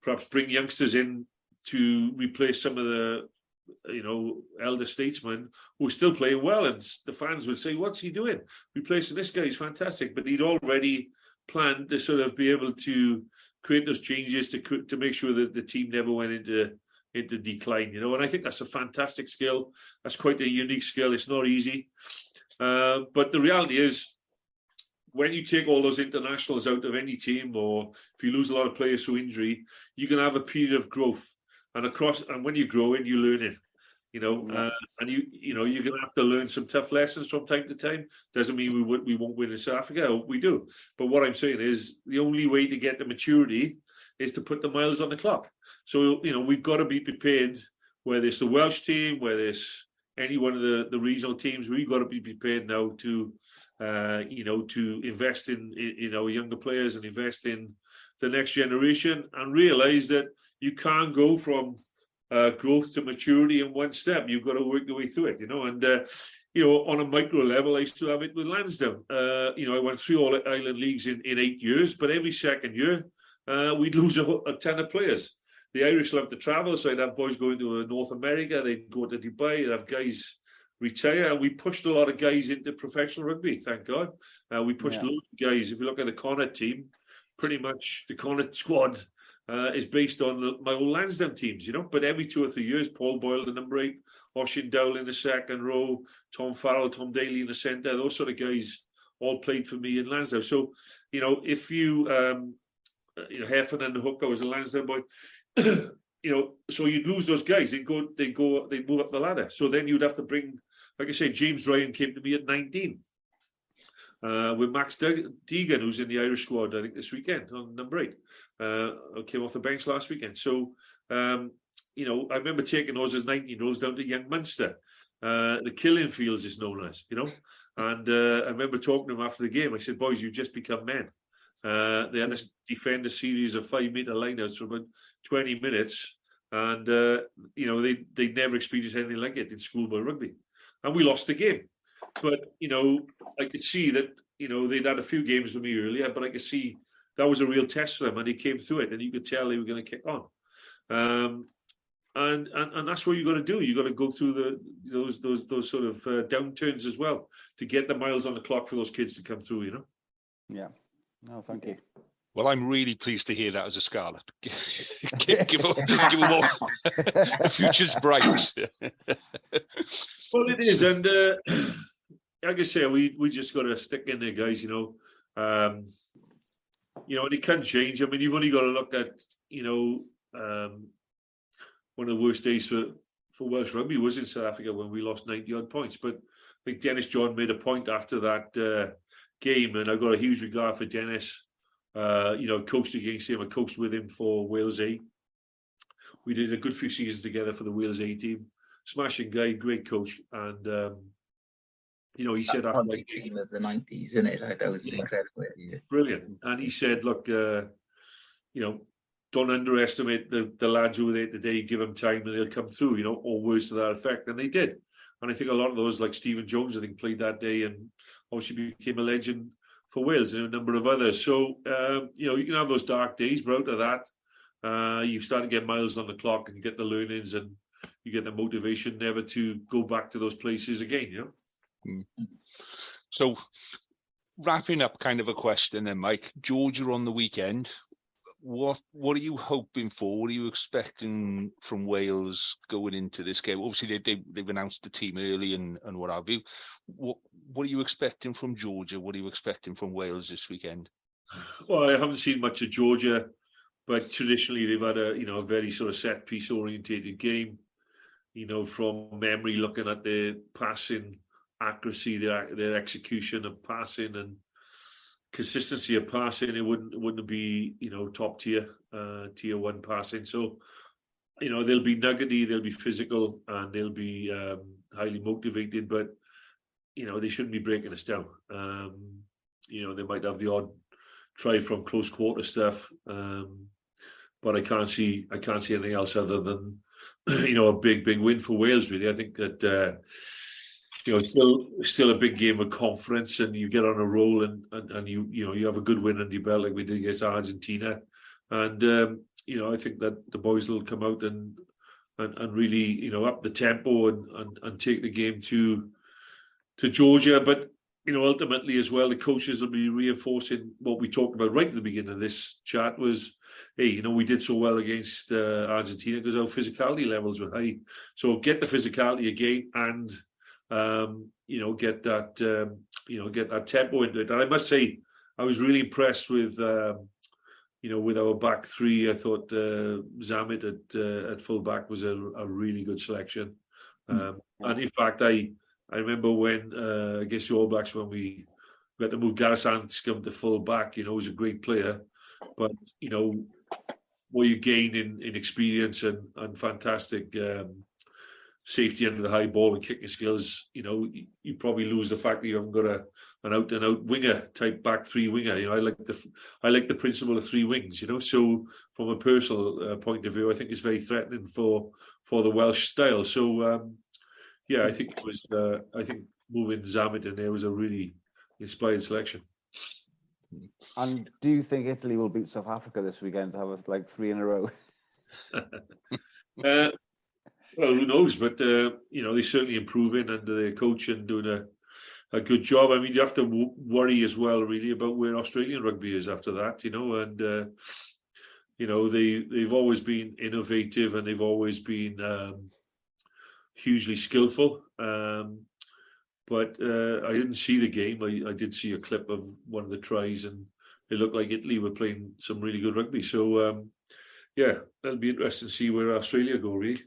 perhaps bring youngsters in to replace some of the elder statesmen who were still playing well, and the fans would say, "What's he doing? Replacing this guy is fantastic." But he'd already planned to sort of be able to create those changes to make sure that the team never went into decline, and I think that's a fantastic skill. That's quite a unique skill. It's not easy. But the reality is when you take all those internationals out of any team, or if you lose a lot of players through injury, you can have a period of growth. And when you're growing, you're learning. And you're going to have to learn some tough lessons from time to time. Doesn't mean we won't win in South Africa. I hope we do. But what I'm saying is the only way to get to maturity is to put the miles on the clock. So, we've got to be prepared, whether it's the Welsh team, whether it's any one of the regional teams, we've got to be prepared now to, to invest in our younger players and invest in the next generation, and realise that you can't go from growth to maturity in one step. You've got to work your way through it, And, on a micro level, I still have it with Lansdowne. I went through all island leagues in 8 years, but every second year, we'd lose a ton of players. The Irish love to travel, so I'd have boys going to North America, they'd go to Dubai, they'd have guys retire, and we pushed a lot of guys into professional rugby, thank God. We pushed loads of guys. If you look at the Connacht team, pretty much the Connacht squad is based on my old Lansdowne teams, But every 2 or 3 years, Paul Boyle, the number 8, Oshin Dowell in the second row, Tom Farrell, Tom Daly in the centre, those sort of guys all played for me in Lansdowne. So, if you, Heffernan and the Hook, I was a Lansdowne boy, so you'd lose those guys. They'd move up the ladder. So then you'd have to bring, like I say, James Ryan came to me at 19. With Max Deegan, who's in the Irish squad, I think this weekend on number 8. Came off the bench last weekend. So, I remember taking those as 19-year-olds down to Young Munster. The Killing Fields is known as, And I remember talking to them after the game. I said, boys, you've just become men. They had to defend a series of 5-metre lineouts for about 20 minutes. And, they never experienced anything like it in schoolboy rugby. And we lost the game. But, I could see that, they'd had a few games with me earlier, but I could see that was a real test for them, and they came through it, and you could tell they were going to kick on. And that's what you got to do. You got to go through those sort of downturns as well to get the miles on the clock for those kids to come through, Yeah. No, thank you. Well, I'm really pleased to hear that as a Scarlet. give them all. The future's bright. Well, it is, and like I say, we just got to stick in there, guys. And it can change. I mean, you've only got to look at one of the worst days for Welsh rugby was in South Africa when we lost 90-odd points. But I think Dennis John made a point after that game, and I've got a huge regard for Dennis. Coached against him, I coached with him for Wales A. We did a good few seasons together for the Wales A team. Smashing guy, great coach, and he said after the team of the 90s, isn't it? Like, that was incredible. Yeah. Brilliant. And he said, look, don't underestimate the lads who were there today. Give them time and they'll come through, or words to that effect. And they did. And I think a lot of those, like Stephen Jones, I think played that day and obviously became a legend for Wales and a number of others. So, you can have those dark days, but out of that, you start to get miles on the clock and you get the learnings and you get the motivation never to go back to those places again, So, wrapping up kind of a question then, Mike. Georgia on the weekend. What are you hoping for? What are you expecting from Wales going into this game? Obviously, they've announced the team early and what have you. What are you expecting from Georgia? What are you expecting from Wales this weekend? Well, I haven't seen much of Georgia, but traditionally they've had a very sort of set piece orientated game. From memory, looking at their passing accuracy, their execution of passing and consistency of passing, it wouldn't be top tier, tier 1 passing. So they'll be nuggety, they'll be physical, and they'll be highly motivated. But they shouldn't be breaking us down. They might have the odd try from close quarter stuff, but I can't see anything else other than a big win for Wales. Really, I think that. Still a big game of conference, and you get on a roll, and you have a good win under your belt like we did against Argentina, and I think that the boys will come out and really up the tempo and take the game to Georgia. But ultimately as well, the coaches will be reinforcing what we talked about right at the beginning of this chat was, hey, we did so well against Argentina because our physicality levels were high. So get the physicality again and get that get that tempo into it. And I must say, I was really impressed with, with our back three. I thought Zammit at full back was a really good selection. And in fact, I remember when against the All Blacks when we had to move Gareth Anscombe to full back. He was a great player, but what you gain in experience and fantastic safety under the high ball and kicking skills, you probably lose the fact that you haven't got an out and out winger type back three winger. I like the principle of three wings. So from a personal point of view, I think it's very threatening for the Welsh style. So I think it was. I think moving Zammit in there was a really inspired selection. And do you think Italy will beat South Africa this weekend to have like 3 in a row? Well, who knows? But they're certainly improving under their coach and doing a good job. I mean, you have to worry as well, really, about where Australian rugby is after that. And they've always been innovative and they've always been hugely skillful. But I didn't see the game. I did see a clip of one of the tries, and it looked like Italy were playing some really good rugby. So that'll be interesting to see where Australia go, really.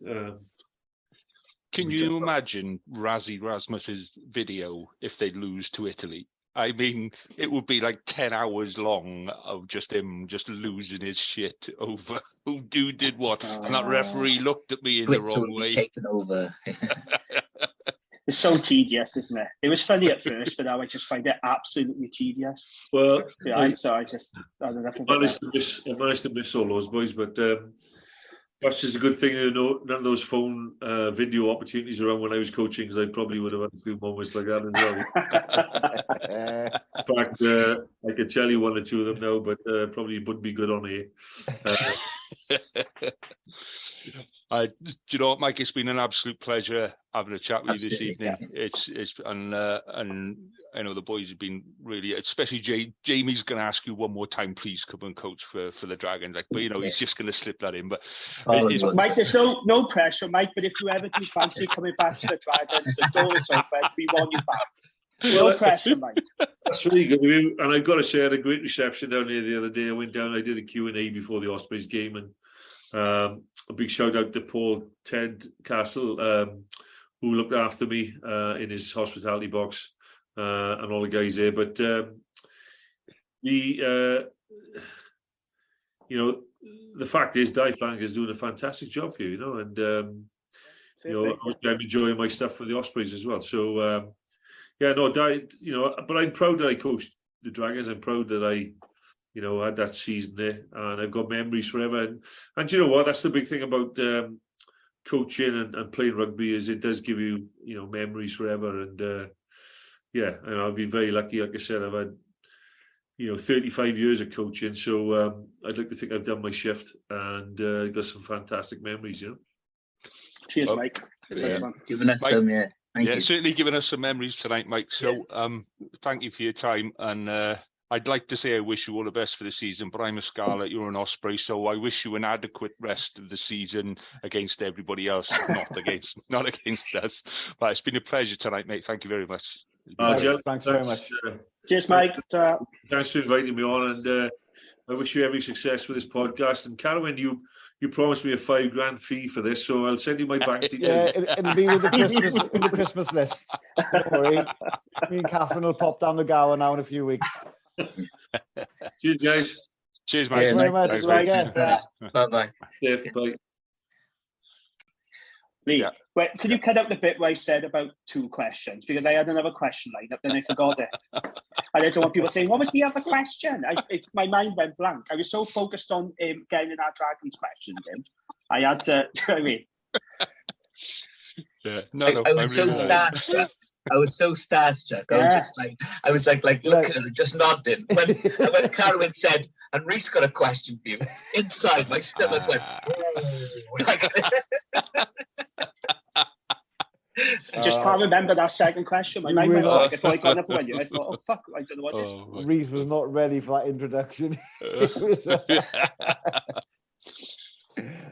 Can you imagine Razzie Rasmus's video if they lose to Italy? I mean, it would be like 10 hours long of just him just losing his shit over who did what. And that referee looked at me in the wrong way. Taken over. It's so tedious, isn't it? It was funny at first, but now I just find it absolutely tedious. Well, I managed to miss all those boys, but perhaps it's a good thing none of those phone video opportunities around when I was coaching, because I probably would have had a few moments like that as well. In fact, I could tell you one or two of them now, but probably wouldn't be good on here. Do you know what, Mike? It's been an absolute pleasure having a chat with you this evening. Yeah. And I know the boys have been really, especially Jamie's going to ask you one more time, please come and coach for the Dragons. But he's just going to slip that in. But Mike, there's no pressure, Mike. But if you ever do fancy coming back to the Dragons, the door is open. We want you back. No pressure, Mike. That's really good of you. And I've got to say, I had a great reception down there the other day. I went down, I did a Q&A before the Ospreys game, and a big shout out to Paul Ted Castle, who looked after me in his hospitality box, and all the guys there. But the fact is, Di Flank is doing a fantastic job for you, and I'm enjoying my stuff for the Ospreys as well. So Di, but I'm proud that I coached the Dragons. I'm proud that I had that season there, and I've got memories forever. And you know what? That's the big thing about coaching and playing rugby, is it does give you, memories forever. And I've been very lucky. Like I said, I've had, 35 years of coaching. So I'd like to think I've done my shift and got some fantastic memories. Cheers, Mike. Giving us some, Thank you. Certainly giving us some memories tonight, Mike. So thank you for your time, and I'd like to say I wish you all the best for the season, but I'm a Scarlet, you're an Osprey, so I wish you an adequate rest of the season against everybody else, not against us. But it's been a pleasure tonight, mate. Thank you very much. Thanks very much. Cheers, Mike. Thanks for inviting me on, and I wish you every success with this podcast. And Carolyn, you promised me a $5,000 fee for this, so I'll send you my bank details. Yeah, it'll be with the Christmas list. Don't worry. Me and Catherine will pop down the Gower now in a few weeks. Cheers, guys. Cheers, mate. Thank you very much. Bye-bye. Bye. Lee, can you cut out the bit where I said about 2 questions? Because I had another question lined up, then I forgot it. And I don't want people saying, what was the other question? My mind went blank. I was so focused on getting our Dragons questions in. I had to, I mean. Yeah. I was so starstruck. I was so starstruck. I was like looking at her, just nodding. When Carolyn said, and Reese got a question for you, inside my stomach went, I just can't remember that second question. My mind went blank. I thought I got another one. I thought, oh, fuck, I don't know what this is. Reese was not ready for that introduction. That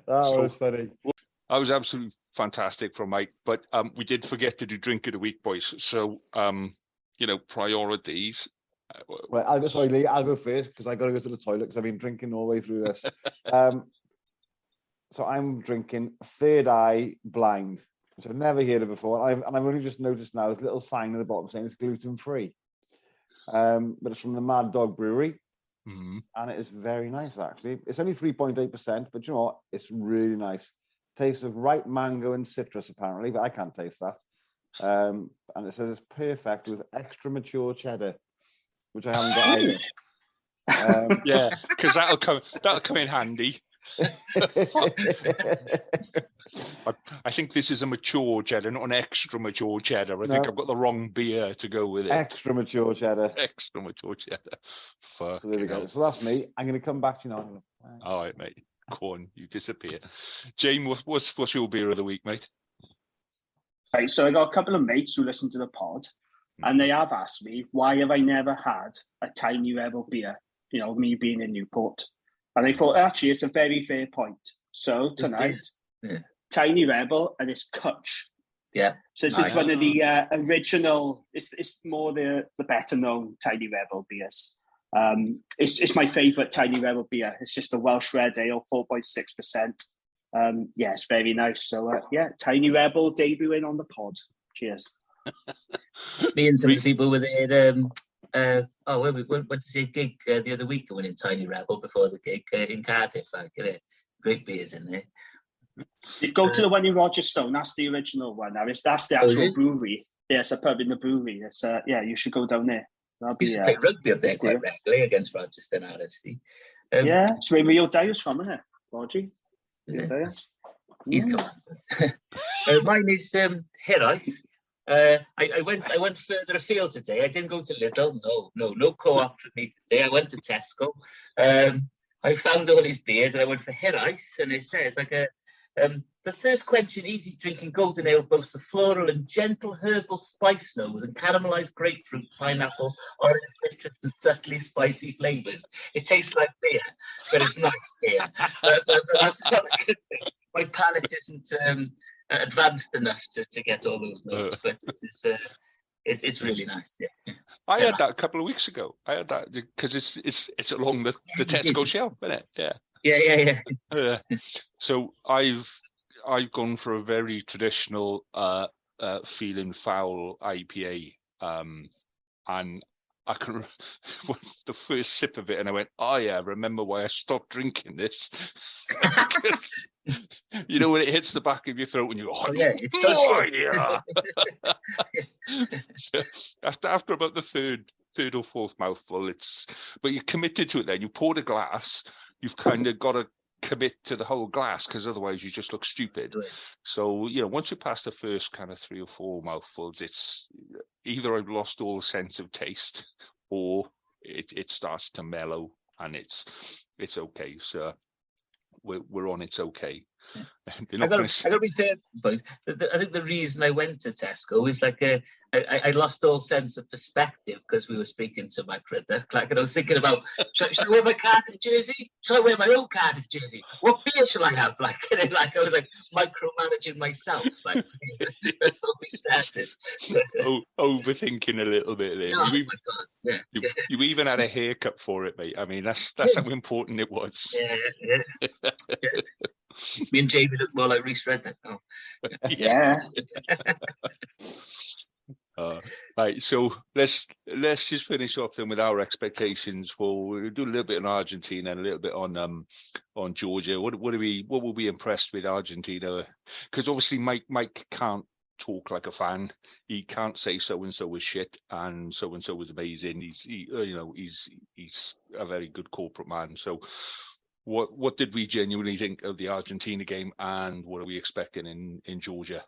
was funny. I was absolutely fantastic from Mike, but we did forget to do drink of the week, boys. So priorities. Right, sorry, Lee, I'll go first because I got to go to the toilet because I've been drinking all the way through this. So I'm drinking Third Eye Blind, which I've never heard of before. And I've only just noticed now, there's a little sign at the bottom saying it's gluten-free. But it's from the Mad Dog Brewery. Mm-hmm. And it is very nice, actually. It's only 3.8%, but you know what? It's really nice. Tastes of ripe mango and citrus, apparently, but I can't taste that. And it says it's perfect with extra mature cheddar, which I haven't got either. Yeah, because that'll come in handy. I think this is a mature cheddar, not an extra mature cheddar. I think I've got the wrong beer to go with it. Extra mature cheddar. Extra mature cheddar. So there we go. So that's me. I'm going to come back to you now. All right, mate. Go on, you disappear. James, what's your beer of the week, mate? Right, so I got a couple of mates who listen to the pod, and they have asked me, why have I never had a Tiny Rebel beer? Me being in Newport. And I thought, actually, it's a very fair point. So tonight, Tiny Rebel, and it's Kutch. Yeah. So this is one of the original, it's more the better known Tiny Rebel beers. It's my favourite Tiny Rebel beer. It's just a Welsh Red Ale, 4.6%. It's very nice. So, Tiny Rebel debuting on the pod. Cheers. Me and some of the people were there. We went to see a gig the other week. I went in Tiny Rebel before the gig in Cardiff. Great beers in there. You go to the one in Rogerstone. That's the original one. That's the actual brewery. Yeah, it's a pub in the brewery. It's you should go down there. We used to play rugby up there quite regularly against Rogerstone RFC. It's where Rio Dyer's from, isn't it, Rogie? Yeah. He's commander. Mine is Hiraeth. I went further afield today. I didn't go to Lidl. No co-op for me today. I went to Tesco. I found all these beers and I went for Hiraeth, and it says the thirst quenching, easy drinking golden ale boasts a floral and gentle herbal spice nose and caramelized grapefruit, pineapple, orange, citrus, and subtly spicy flavors. It tastes like beer, but it's nice beer. But that's not a good thing. My palate isn't advanced enough to get all those notes, but it's really nice. Yeah. I had that a couple of weeks ago. I had that because it's along the Tesco shelf, isn't it? Yeah. Yeah. So I've gone for a very traditional feeling foul IPA, and I can the first sip of it, and I went, "Oh yeah, remember why I stopped drinking this?" When it hits the back of your throat, and you go, it's so so after about the third or fourth mouthful, but you're committed to it. Then you pour the glass. You've kind of got to commit to the whole glass because otherwise you just look stupid. Right. So, once you pass the first kind of 3 or 4 mouthfuls, it's either I've lost all sense of taste or it starts to mellow, and it's okay. So we're on it's okay. I got to be fair, boys. I think the reason I went to Tesco is I lost all sense of perspective because we were speaking to Mike Ruddock. And I was thinking about, should I wear my Cardiff jersey? Should I wear my own Cardiff jersey? What beer shall I have? I was micromanaging myself. Before we started. Overthinking a little bit there. Oh my God! Yeah. You even had a haircut for it, mate. I mean, that's how important it was. Yeah. Me and Jamie look more like Reece Ruddock now. Yeah. Right, so let's just finish off then with our expectations we'll do a little bit on Argentina and a little bit on Georgia. What will we impressed with Argentina? Because obviously Mike can't talk like a fan. He can't say so and so was shit and so was amazing. He's a very good corporate man. So what did we genuinely think of the Argentina game, and what are we expecting in Georgia?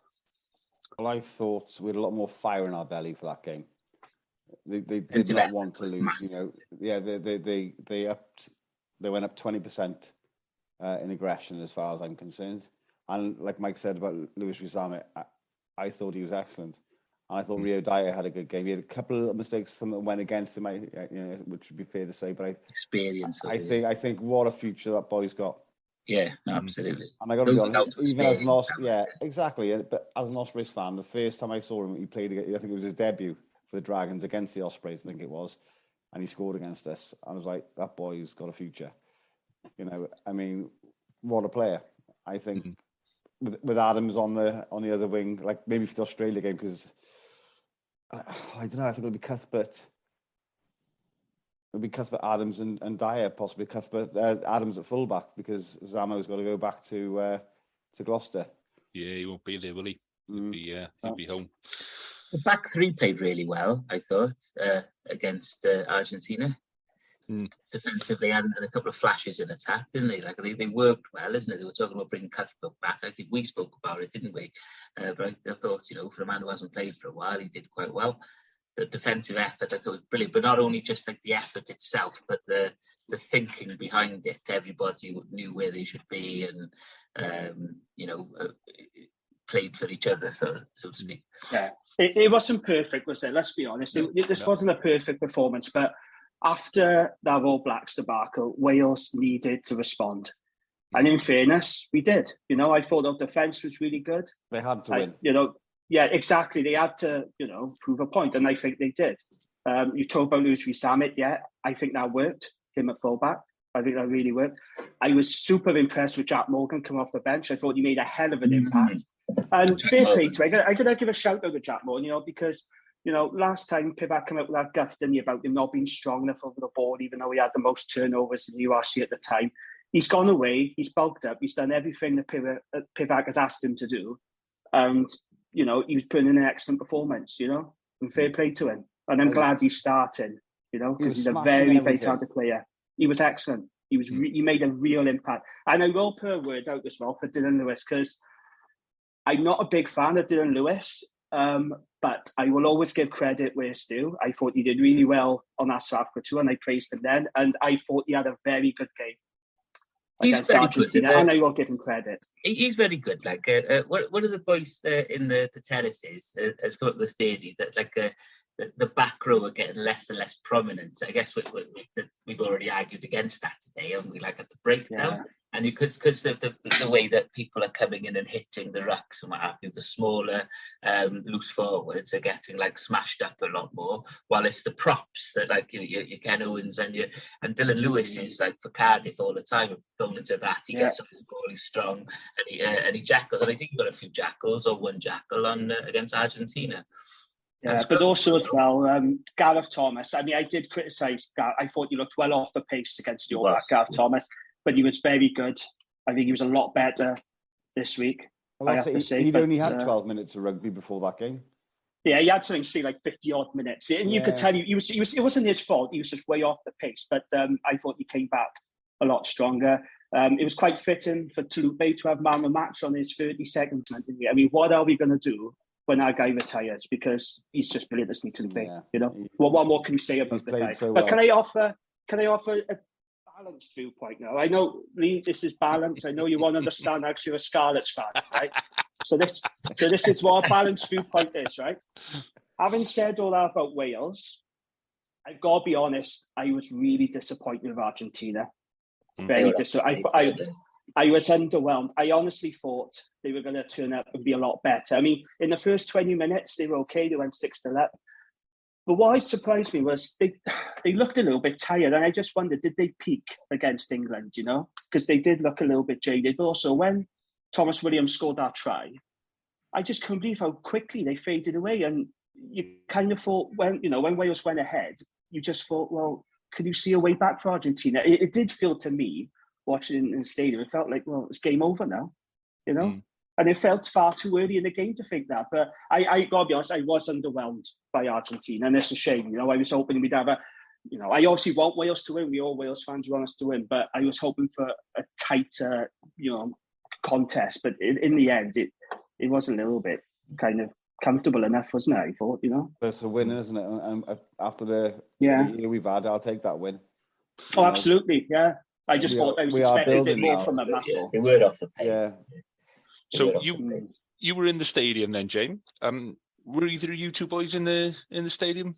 Well, I thought we had a lot more fire in our belly for that game. They did not want to lose. They went up 20% in aggression as far as I'm concerned. And like Mike said about Luis Rizame, I thought he was excellent. And I thought Rio Dyer had a good game. He had a couple of mistakes, some that went against him, which would be fair to say. But I think what a future that boy's got. Yeah, absolutely. And I got to be honest, even as an exactly. But as an Ospreys fan, the first time I saw him, he played. I think it was his debut for the Dragons against the Ospreys, I think it was, and he scored against us. I was like, that boy's got a future. You know, I mean, what a player. I think with Adams on the other wing, like maybe for the Australia game, because I don't know, I think it'll be Cuthbert. It'll be Cuthbert, Adams and Dyer, possibly Cuthbert, Adams at fullback, because Zamo's got to go back to Gloucester. Yeah, he won't be there, will he? He'll be home. The back three played really well, I thought, against Argentina. Defensively, and a couple of flashes in attack, didn't they? Like they worked well, isn't it? They were talking about bringing Cuthbert back. I think we spoke about it, didn't we? But I thought, you know, for a man who hasn't played for a while, he did quite well. The defensive effort, I thought, was brilliant. But not only just like the effort itself, but the thinking behind it. Everybody knew where they should be, and played for each other, so to speak. Yeah, it wasn't perfect, was it? Let's be honest. This wasn't a perfect performance, but after that All Blacks debacle, Wales needed to respond. And in fairness, we did. You know, I thought our defence was really good. They had to win. You know, yeah, exactly. They had to, you know, prove a point, and I think they did. You talk about Lewis Rees-Zammit, yeah, I think that worked, him at fullback. I think that really worked. I was super impressed with Jack Morgan coming off the bench. I thought he made a hell of an impact. And fair play to him. I got to give a shout out to Jack Morgan, you know, because, you know, last time Pivac came out with that guff, didn't he, about him not being strong enough over the ball, even though he had the most turnovers in the URC at the time. He's gone away. He's bulked up. He's done everything that Pivac has asked him to do. And, you know, he was putting in an excellent performance, you know, and fair play to him. And I'm glad he's starting, you know, because he's a very, very talented player. He was excellent. He was he made a real impact. And I will put a word out as well for Dylan Lewis, because I'm not a big fan of Dylan Lewis, but I will always give credit where it's due. I thought he did really well on that South Africa tour, and I praised him then. And I thought he had a very good game. He's very Argentina, good, and I will give him credit. He's very good. Like one of the boys in the terraces has come up with a theory that the back row are getting less and less prominent. I guess we've already argued against that today, haven't we? Like at the breakdown, and because of the way that people are coming in and hitting the rucks and what have you, the smaller loose forwards are getting like smashed up a lot more. While it's the props that like your Ken Owens and Dylan Lewis is like for Cardiff all the time. Going into that, he gets on his ball, he's strong, and he jackals. And I think he got a few jackals or one jackal on against Argentina. Yeah, but also as well, Gareth Thomas. I mean, I did criticise Gareth. I thought he looked well off the pace against the All Black, Gareth Thomas, but he was very good. I think he was a lot better this week. Well, I have to say, he'd only had 12 minutes of rugby before that game. Yeah, he had something, say, like 50-odd minutes. And you could tell it wasn't his fault. He was just way off the pace. But I thought he came back a lot stronger. It was quite fitting for Tulupe to have man of the match on his 32nd. I mean, what are we going to do when our guy retires? Because he's just brilliant, isn't he, Tulupe? You know, what more can we say about the guy? So but can I offer a balanced viewpoint now? I know, Lee, this is balanced. I know you want to understand actually you're a Scarlets fan, right? So this is what a balanced viewpoint is, right? Having said all that about Wales, I've got to be honest, I was really disappointed with Argentina. Very disappointed. I was underwhelmed. I honestly thought they were going to turn up and be a lot better. I mean, in the first 20 minutes, they were okay. They went 6-11. But what surprised me was they looked a little bit tired. And I just wondered, did they peak against England, you know? Because they did look a little bit jaded. But also, when Thomas Williams scored that try, I just couldn't believe how quickly they faded away. And you kind of thought, when Wales went ahead, you just thought, well, could you see a way back for Argentina? It did feel to me, watching in the stadium, it felt like, well, it's game over now, you know? And it felt far too early in the game to think that. But I got to be honest, I was underwhelmed by Argentina, and it's a shame. You know, I was hoping we'd have I obviously want Wales to win. We all Wales fans want us to win, but I was hoping for a tighter, contest. But in the end, it was a little bit kind of comfortable enough, wasn't it? I thought, you know. It's a win, isn't it? And after the year we've had, I'll take that win. Oh, absolutely, yeah. I just thought I was expecting a bit more from a muscle. They were off the pace. Yeah. So you were in the stadium then, James. Were either of you two boys in the stadium?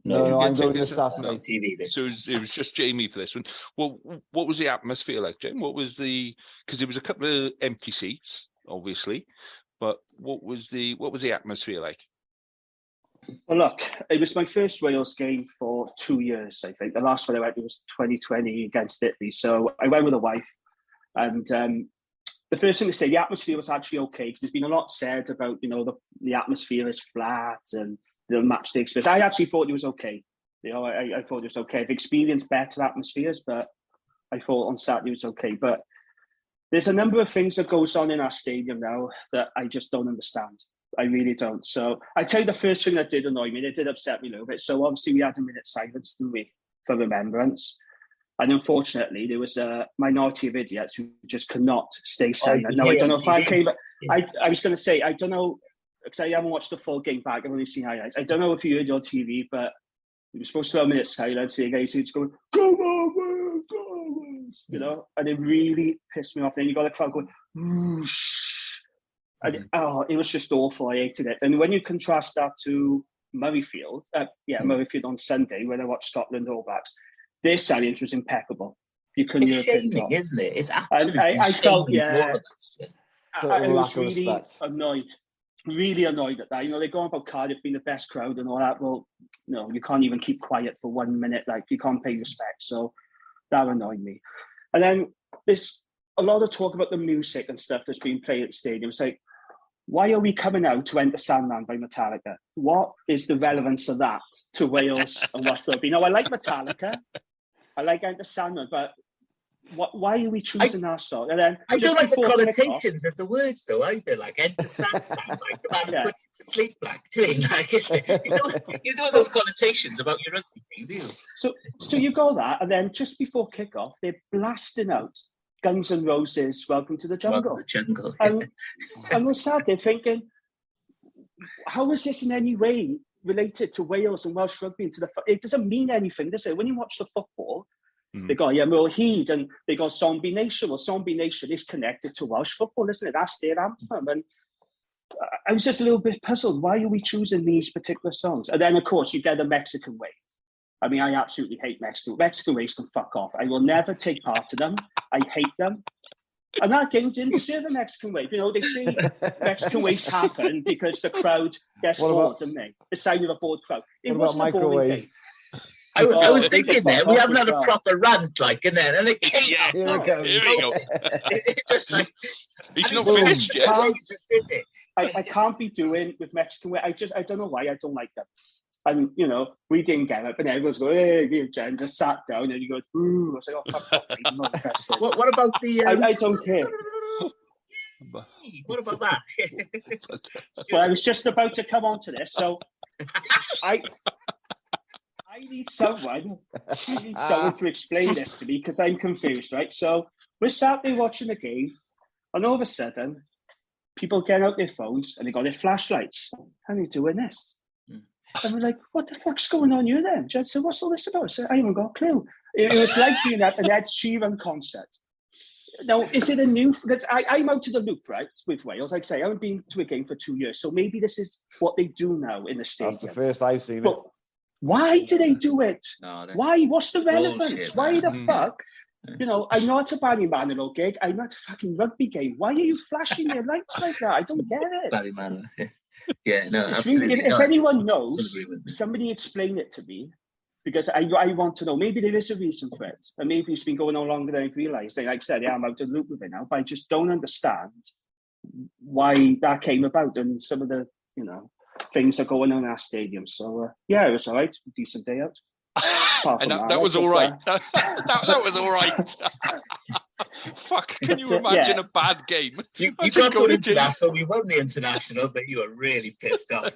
No, I'm going this Saturday. TV. So it was just Jamie for this one. Well, what was the atmosphere like, James? Because there was a couple of empty seats, obviously, but what was the atmosphere like? Well, look, it was my first Wales game for 2 years, I think. The last one I went was 2020 against Italy. So I went with a wife. And the first thing to say, the atmosphere was actually okay, because there's been a lot said about, the atmosphere is flat and the match day experience. I actually thought it was okay. I thought it was okay. I've experienced better atmospheres, but I thought on Saturday it was okay. But there's a number of things that goes on in our stadium now that I just don't understand. I really don't. So I tell you, the first thing that did annoy me, and it did upset me a little bit. So obviously we had a minute silence, didn't we, for remembrance. And unfortunately, there was a minority of idiots who just could not stay silent. Now, I don't know if I came... I was going to say, I don't know, because I haven't watched the full game back. I've only seen highlights. I don't know if you heard your TV, but we were supposed to have a minute silence. The guys who's going, "Come on, man, come on," and it really pissed me off. Then you got the crowd going, "Whoosh." And, it was just awful. I hated it. And when you contrast that to Murrayfield, Murrayfield on Sunday, when I watched Scotland All Blacks, their silence was impeccable. You couldn't hear a pin drop. Isn't it? It's absolutely I felt, I was really annoyed. Really annoyed at that. They're going about Cardiff being the best crowd and all that. Well, no, you can't even keep quiet for 1 minute. Like, you can't pay respect. So that annoyed me. And then there's a lot of talk about the music and stuff that's being played at the stadium. It's like, why are we coming out to Enter Sandman by Metallica? What is the relevance of that to Wales and Welsh rugby? I like Metallica. I like Enter Sandman, but why are we choosing our song? And then I don't like the connotations of the words, though, either. Like Enter Sandman, like the man puts you to sleep, like doing like you don't those connotations about your rugby team, do you? So you go that, and then just before kickoff, they're blasting out Guns N' Roses, Welcome to the Jungle. And we're sad, they're thinking, how is this in any way related to Wales and Welsh rugby? It doesn't mean anything, does it? When you watch the football, they go, Moel Hyd, and they go, Zombie Nation. Well, Zombie Nation is connected to Welsh football, isn't it? That's their anthem. And I was just a little bit puzzled. Why are we choosing these particular songs? And then, of course, you get the Mexican wave. I mean, I absolutely hate Mexican. Mexican waves can fuck off. I will never take part in them. I hate them. And that game didn't deserve a Mexican wave. They say Mexican waves happen because the crowd gets bored, don't they? The sign of a bored crowd. It wasn't a boring game. I was thinking there, we haven't had a proper rant, and then it came here we go. Just like... He's not finished yet. I can't be doing with Mexican wave. I don't know why I don't like them. And, we didn't get it, but everyone's going, hey, Jen, just sat down, and you go, ooh. I was like, oh, fuck off, I'm not interested. What about the... I don't care. What about that? Well, I was just about to come on to this, so I need someone to explain this to me, because I'm confused, right? So we're sat there watching the game, and all of a sudden, people get out their phones, and they got their flashlights, and they're doing this. And we're like, what the fuck's going on here then? Jed said, what's all this about? I said, I haven't got a clue. It was like being at an Ed Sheeran concert. Now, is it a new... Because I'm out of the loop, right, with Wales. Like I say, I haven't been to a game for 2 years. So maybe this is what they do now in the stadium. That's the first I've seen but it. Why do they do it? No, why? What's the relevance? Bullshit, why the fuck? I'm not a Barry Manilow gig. I'm not a fucking rugby game. Why are you flashing your lights like that? I don't get it. Barry Manilow, Yeah, no, it's absolutely. Really, if anyone knows, somebody explain it to me, because I want to know. Maybe there is a reason for it, and maybe it's been going on longer than I've realised. Like I said, I'm out of the loop with it now, but I just don't understand why that came about and some of the things that are going on in our stadium. So it was all right, decent day out. And that was all right. That was all right. Fuck, can you imagine a bad game? You got to the international, you won the international, but you were really pissed off.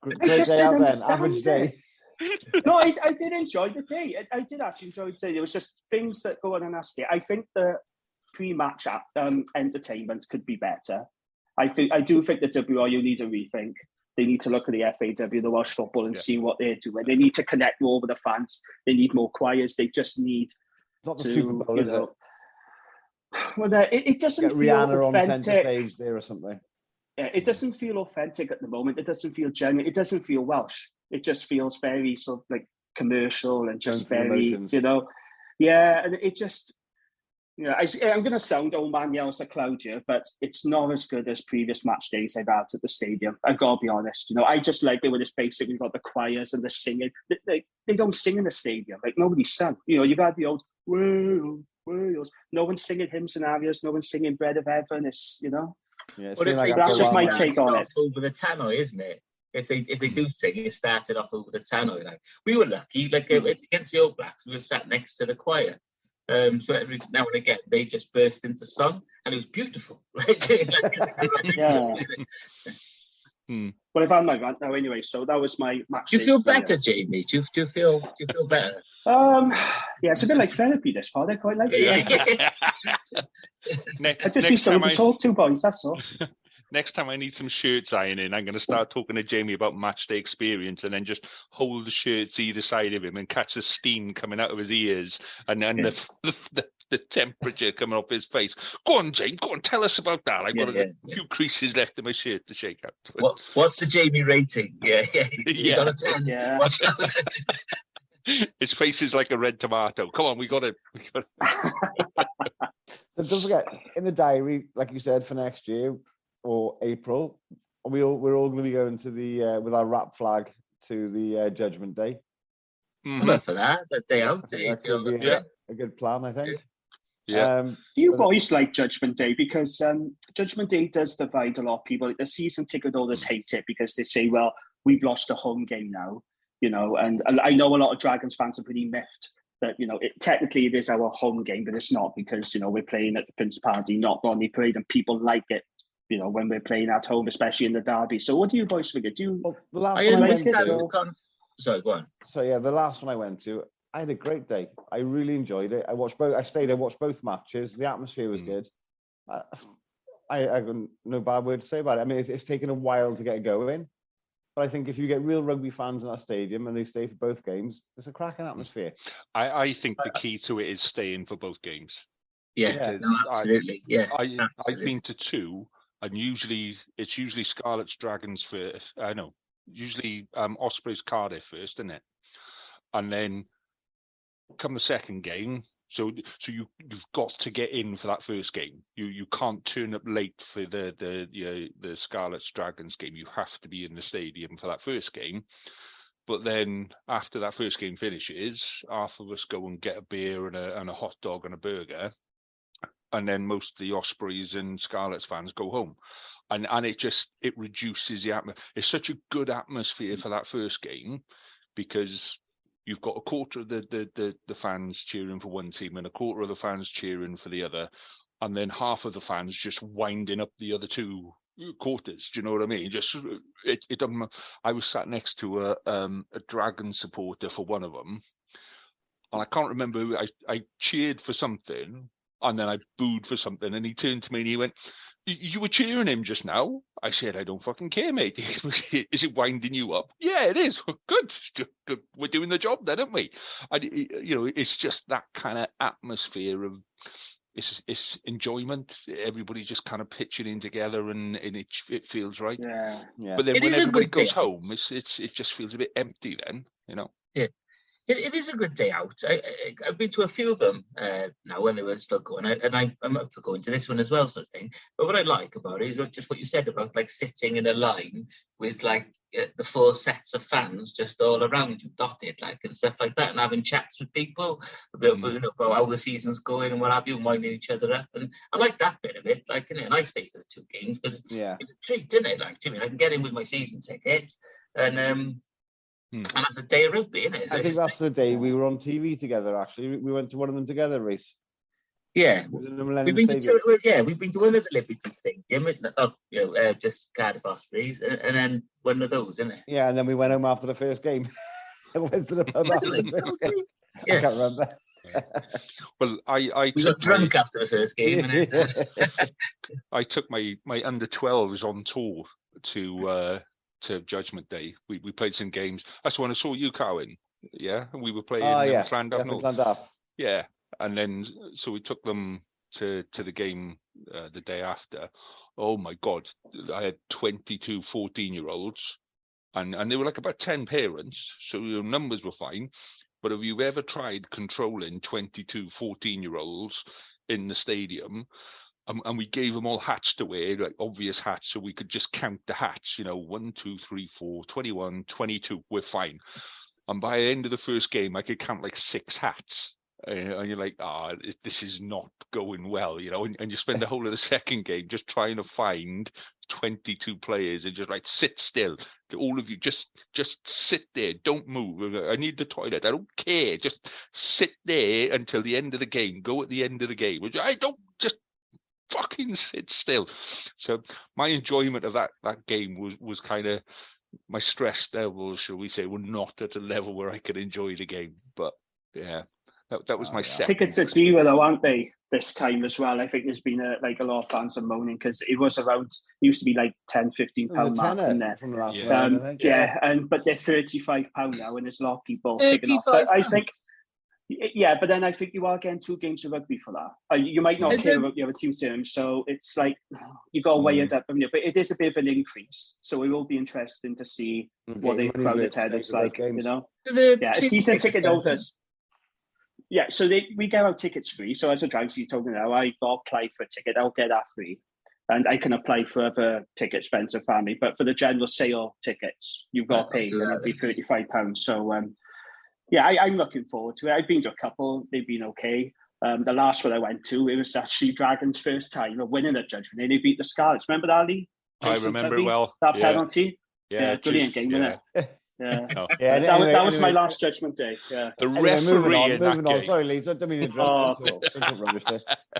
Great day out then, average day. No, I did enjoy the day. I did actually enjoy the day. There was just things that go on in our state. I think the pre-match entertainment could be better. I do think the WRU need a rethink. They need to look at the FAW, the Welsh football, and see what they're doing. They need to connect more with the fans. They need more choirs. They just need not the Super Bowl, is it? Well, it doesn't feel Rihanna authentic. On centre stage there or something. Yeah, it doesn't feel authentic at the moment. It doesn't feel genuine. It doesn't feel Welsh. It just feels very sort of like commercial and just very, emotions. Yeah, and it just... Yeah, I'm going to sound old man yells at cloud here, but it's not as good as previous match days I've had at the stadium. I've got to be honest. I just like it when it's basically got the choirs and the singing. They don't sing in the stadium. Like, nobody's sung. You've had the old Wales, Wales. No one's singing hymns and arias. No one's singing Bread of Heaven. It's. Yeah, it's well, like that's just my take on it. Over the tannoy, isn't it? If they do sing, it started off over the tannoy. Like, we were lucky. Like against the All Blacks, we were sat next to the choir. So every now and again, they just burst into song, and it was beautiful. Yeah. Well, I've had my rant now anyway, so that was my match. Do you feel better, Jamie? Do you feel better? Yeah, it's a bit like therapy. This part, I quite like it. I just need someone to talk to, boys. That's all. Next time I need some shirts ironing, I'm going to start talking to Jamie about match day experience, and then just hold the shirts either side of him and catch the steam coming out of his ears, and then the temperature coming off his face. Go on, James. Go on, tell us about that. I've got a few creases left in my shirt to shake out. What's the Jamie rating? Yeah. He's on a 10. Yeah. His face is like a red tomato. Come on, we got it. So don't forget, in the diary, like you said, for next year or April, we're all going to be going to the with our rap flag to the Judgment Day. I'm up for that. That day out. That could be a good plan, I think. Yeah. Do you boys like Judgment Day? Because Judgment Day does divide a lot of people. The season ticket holders hate it because they say, well, we've lost a home game now, and I know a lot of Dragons fans are pretty miffed that, technically it is our home game, but it's not, because, we're playing at the Principality, not Bonnie Parade, and people like it, when we're playing at home, especially in the derby. So what do you boys figure? The last one I went to, sorry, go on. So yeah, the last one I went to, I had a great day. I really enjoyed it. I watched both matches. The atmosphere was good. I got no bad word to say about it. I mean, it's taken a while to get going, but I think if you get real rugby fans in that stadium and they stay for both games, it's a cracking atmosphere. I think the key to it is staying for both games. Yeah, no, absolutely. I've been to two, and it's usually Scarlets Dragons first. I know, usually Ospreys Cardiff first, isn't it? And then come the second game. So you've got to get in for that first game. You can't turn up late for the Scarlets Dragons game. You have to be in the stadium for that first game. But then after that first game finishes, half of us go and get a beer and a hot dog and a burger, and then most of the Ospreys and Scarlets fans go home. And it reduces the atmosphere. It's such a good atmosphere for that first game, because you've got a quarter of the fans cheering for one team and a quarter of the fans cheering for the other, and then half of the fans just winding up the other two quarters. Do you know what I mean? Just it doesn't. I was sat next to a Dragon supporter for one of them, and I can't remember. I cheered for something, and then I booed for something, and he turned to me and he went, "You were cheering him just now." I said, "I don't fucking care, mate." Is it winding you up? Yeah, it is. Good. We're doing the job then, aren't we? And, it's just that kind of atmosphere of it's enjoyment. Everybody just kind of pitching in together, and it feels right. Yeah. But then when everybody goes home, it just feels a bit empty then, Yeah. It is a good day out. I've been to a few of them now when they were still going, and I'm up for going to this one as well, sort of thing. But what I like about it is just what you said about like sitting in a line with like the four sets of fans just all around you, dotted like and stuff like that, and having chats with people about how the season's going and what have you, winding each other up. And I like that bit of it. Like, and I stay for the two games because it's a treat, isn't it? Like, I can get in with my season ticket and that's a day of rugby, isn't it? I think that's the day we were on TV together, actually. We went to one of them together, Reece. Yeah. We've been to one of the Liberty Stadium, just Cardiff Ospreys, and then one of those, isn't it? Yeah, and then we went home after the first game. I went to the pub after the first game. I can't remember. Well, we got drunk after the first game. I took my under 12s on tour to Judgment Day. We played some games. That's when I saw you, Cowan. Yeah, and we were playing Llandaff. Yeah, and then so we took them to the game the day after. Oh my God, I had 22 14-year-olds, and they were like about 10 parents, so your numbers were fine. But have you ever tried controlling 22 14-year-olds in the stadium. And we gave them all hats to wear, like obvious hats, so we could just count the hats, 1, 2, 3, 4, 21, 22, we're fine. And by the end of the first game, I could count like 6 hats. And you're like, this is not going well, and you spend the whole of the second game just trying to find 22 players and just like, sit still. All of you, just sit there. Don't move. I need the toilet. I don't care. Just sit there until the end of the game. Go at the end of the game. I don't just fucking sit still. So my enjoyment of that game was kind of, my stress levels, shall we say, were not at a level where I could enjoy the game. But yeah, that was my second. Tickets are dearer though, aren't they, this time as well? I think there's been a lot of fans are moaning because it was around, it used to be like £10-15 mark in there from the last round, I think. But they're £35 now, and there's a lot of people picking off. But I think, but then I think you are getting 2 games of rugby for that. You might not care about the other 2 terms, so it's like you got to weigh it up. But it is a bit of an increase, so it will be interesting to see what the crowded headers like. A season ticket holders. Yeah, so we get our tickets free. So as a drag seat talking now, I got to apply for a ticket. I'll get that free, and I can apply for other tickets, friends and family. But for the general sale tickets, you've got to pay. It'll be £35. So. I'm looking forward to it. I've been to a couple; they've been okay. The last one I went to, it was actually Dragons' first time of winning a judgment. They beat the Scarlets. Remember that, Lee? I remember it well. That penalty. Yeah, brilliant game, wasn't it? Yeah, that was my last judgment day. Yeah. The referee. Moving on. Sorry, Lee. Don't mean to interrupt.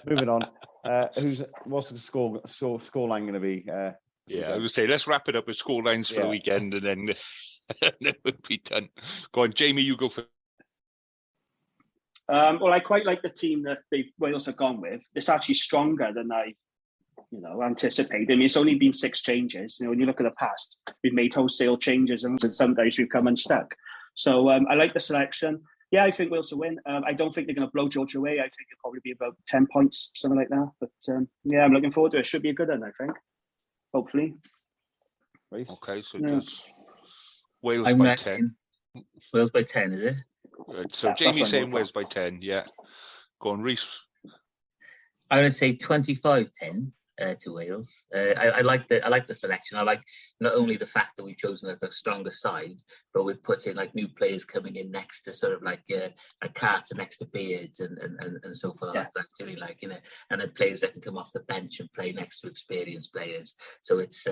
Moving on. What's the score line going to be? I would say let's wrap it up with score lines for the weekend, and then. That would be done. Go on, Jamie, you go for. Well, I quite like the team that Wales have gone with. It's actually stronger than I, anticipated. I mean, it's only been 6 changes. When you look at the past, we've made wholesale changes, and sometimes we've come unstuck. So I like the selection. Yeah, I think Wales will win. I don't think they're going to blow Georgia away. I think it'll probably be about 10 points, something like that. But I'm looking forward to it. It should be a good one, I think. Hopefully. Okay, so just. Wales I'm by 10. Wales by 10, is it? Right, so Jamie's saying Wales by 10, yeah. Go on, Reece. I'm going to say 25-10 to Wales. I like the selection. I like not only the fact that we've chosen the stronger side, but we've put in like new players coming in next to sort of like Carter next to Beards and so forth. Yeah. That's actually and then players that can come off the bench and play next to experienced players. So it's.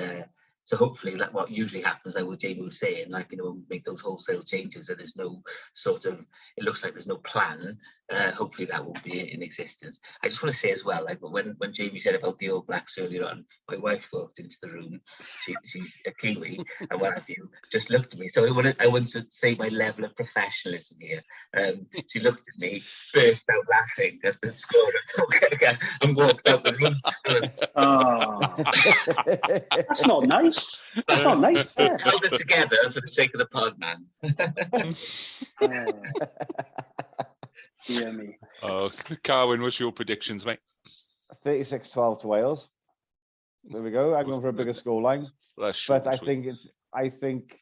So hopefully, like what usually happens, like what Jamie was saying, when we make those wholesale changes and there's no it looks like there's no plan. Hopefully that won't be in existence. I just want to say as well, like when Jamie said about the All Blacks earlier on, my wife walked into the room. She's a Kiwi, and what have you, just looked at me. So I want to say my level of professionalism here. She looked at me, burst out laughing at the score, and walked out the room. That's not nice. That's not nice. Held it together for the sake of the pod, man. Yeah, me. Carwyn, what's your predictions, mate? 36-12 to Wales. There we go. I'm going for a bigger scoreline. But I think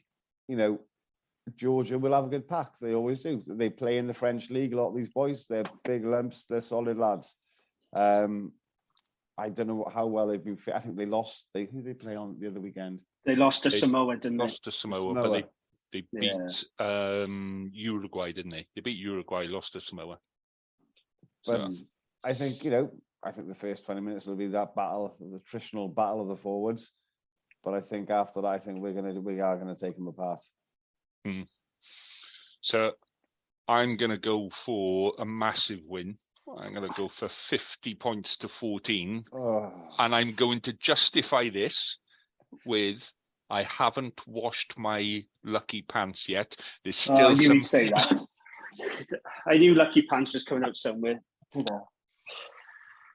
Georgia will have a good pack. They always do. They play in the French league. A lot of these boys, they're big lumps. They're solid lads. I don't know how well they've been fit. I think they lost. Who did they play on the other weekend? They lost to Samoa, didn't they? Lost to Samoa, but they beat Uruguay, didn't they? They beat Uruguay, lost to Samoa. But I think the first 20 minutes will be that battle, the traditional battle of the forwards. But I think after that, I think we are gonna take them apart. So I'm gonna go for a massive win. I'm going to go for 50 points to 14. And I'm going to justify this with, I haven't washed my lucky pants yet. There's still I knew you'd say that. I knew lucky pants was coming out somewhere.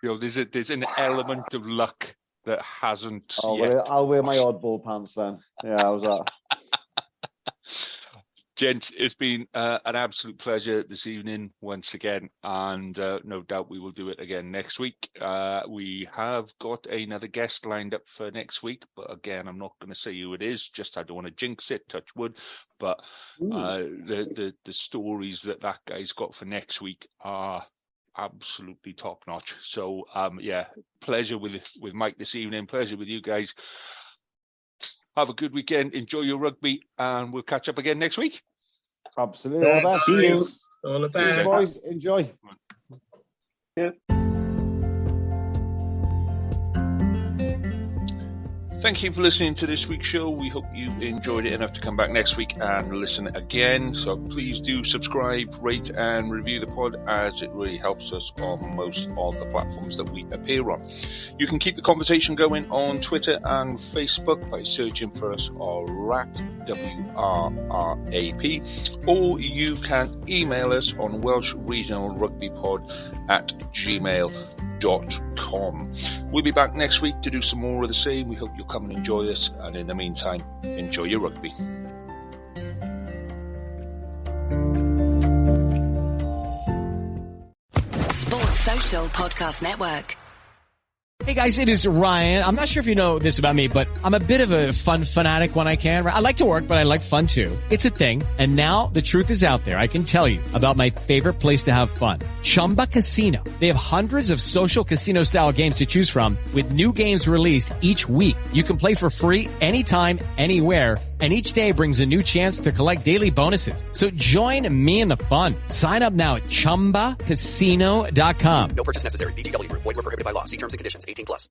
There's an element of luck that hasn't yet. Well, I'll wear my oddball pants then. Yeah, how's that? Gents, it's been an absolute pleasure this evening once again, and no doubt we will do it again next week. We have got another guest lined up for next week, but again, I'm not going to say who it is. Just I don't want to jinx it, touch wood. But the stories that guy's got for next week are absolutely top notch. So pleasure with Mike this evening. Pleasure with you guys. Have a good weekend. Enjoy your rugby, and we'll catch up again next week. Absolutely. All the best. Cheers. All the best. Boys, enjoy. Yeah. Thank you for listening to this week's show. We hope you enjoyed it enough to come back next week and listen again. So please do subscribe, rate and review the pod, as it really helps us on most of the platforms that we appear on. You can keep the conversation going on Twitter and Facebook by searching for us on RAP, WRRAP, or you can email us on Welsh Regional Rugby Pod at gmail.com. We'll be back next week to do some more of the same. We hope you'll come and enjoy us, and in the meantime, enjoy your rugby. Sports Social Podcast Network. Hey guys, it is Ryan. I'm not sure if you know this about me, but I'm a bit of a fun fanatic when I can. I like to work, but I like fun too. It's a thing. And now the truth is out there. I can tell you about my favorite place to have fun. Chumba Casino. They have hundreds of social casino style games to choose from, with new games released each week. You can play for free anytime, anywhere, and each day brings a new chance to collect daily bonuses. So join me in the fun. Sign up now at ChumbaCasino.com. No purchase necessary. VGW Group. Void where prohibited by law. See terms and conditions. 18+.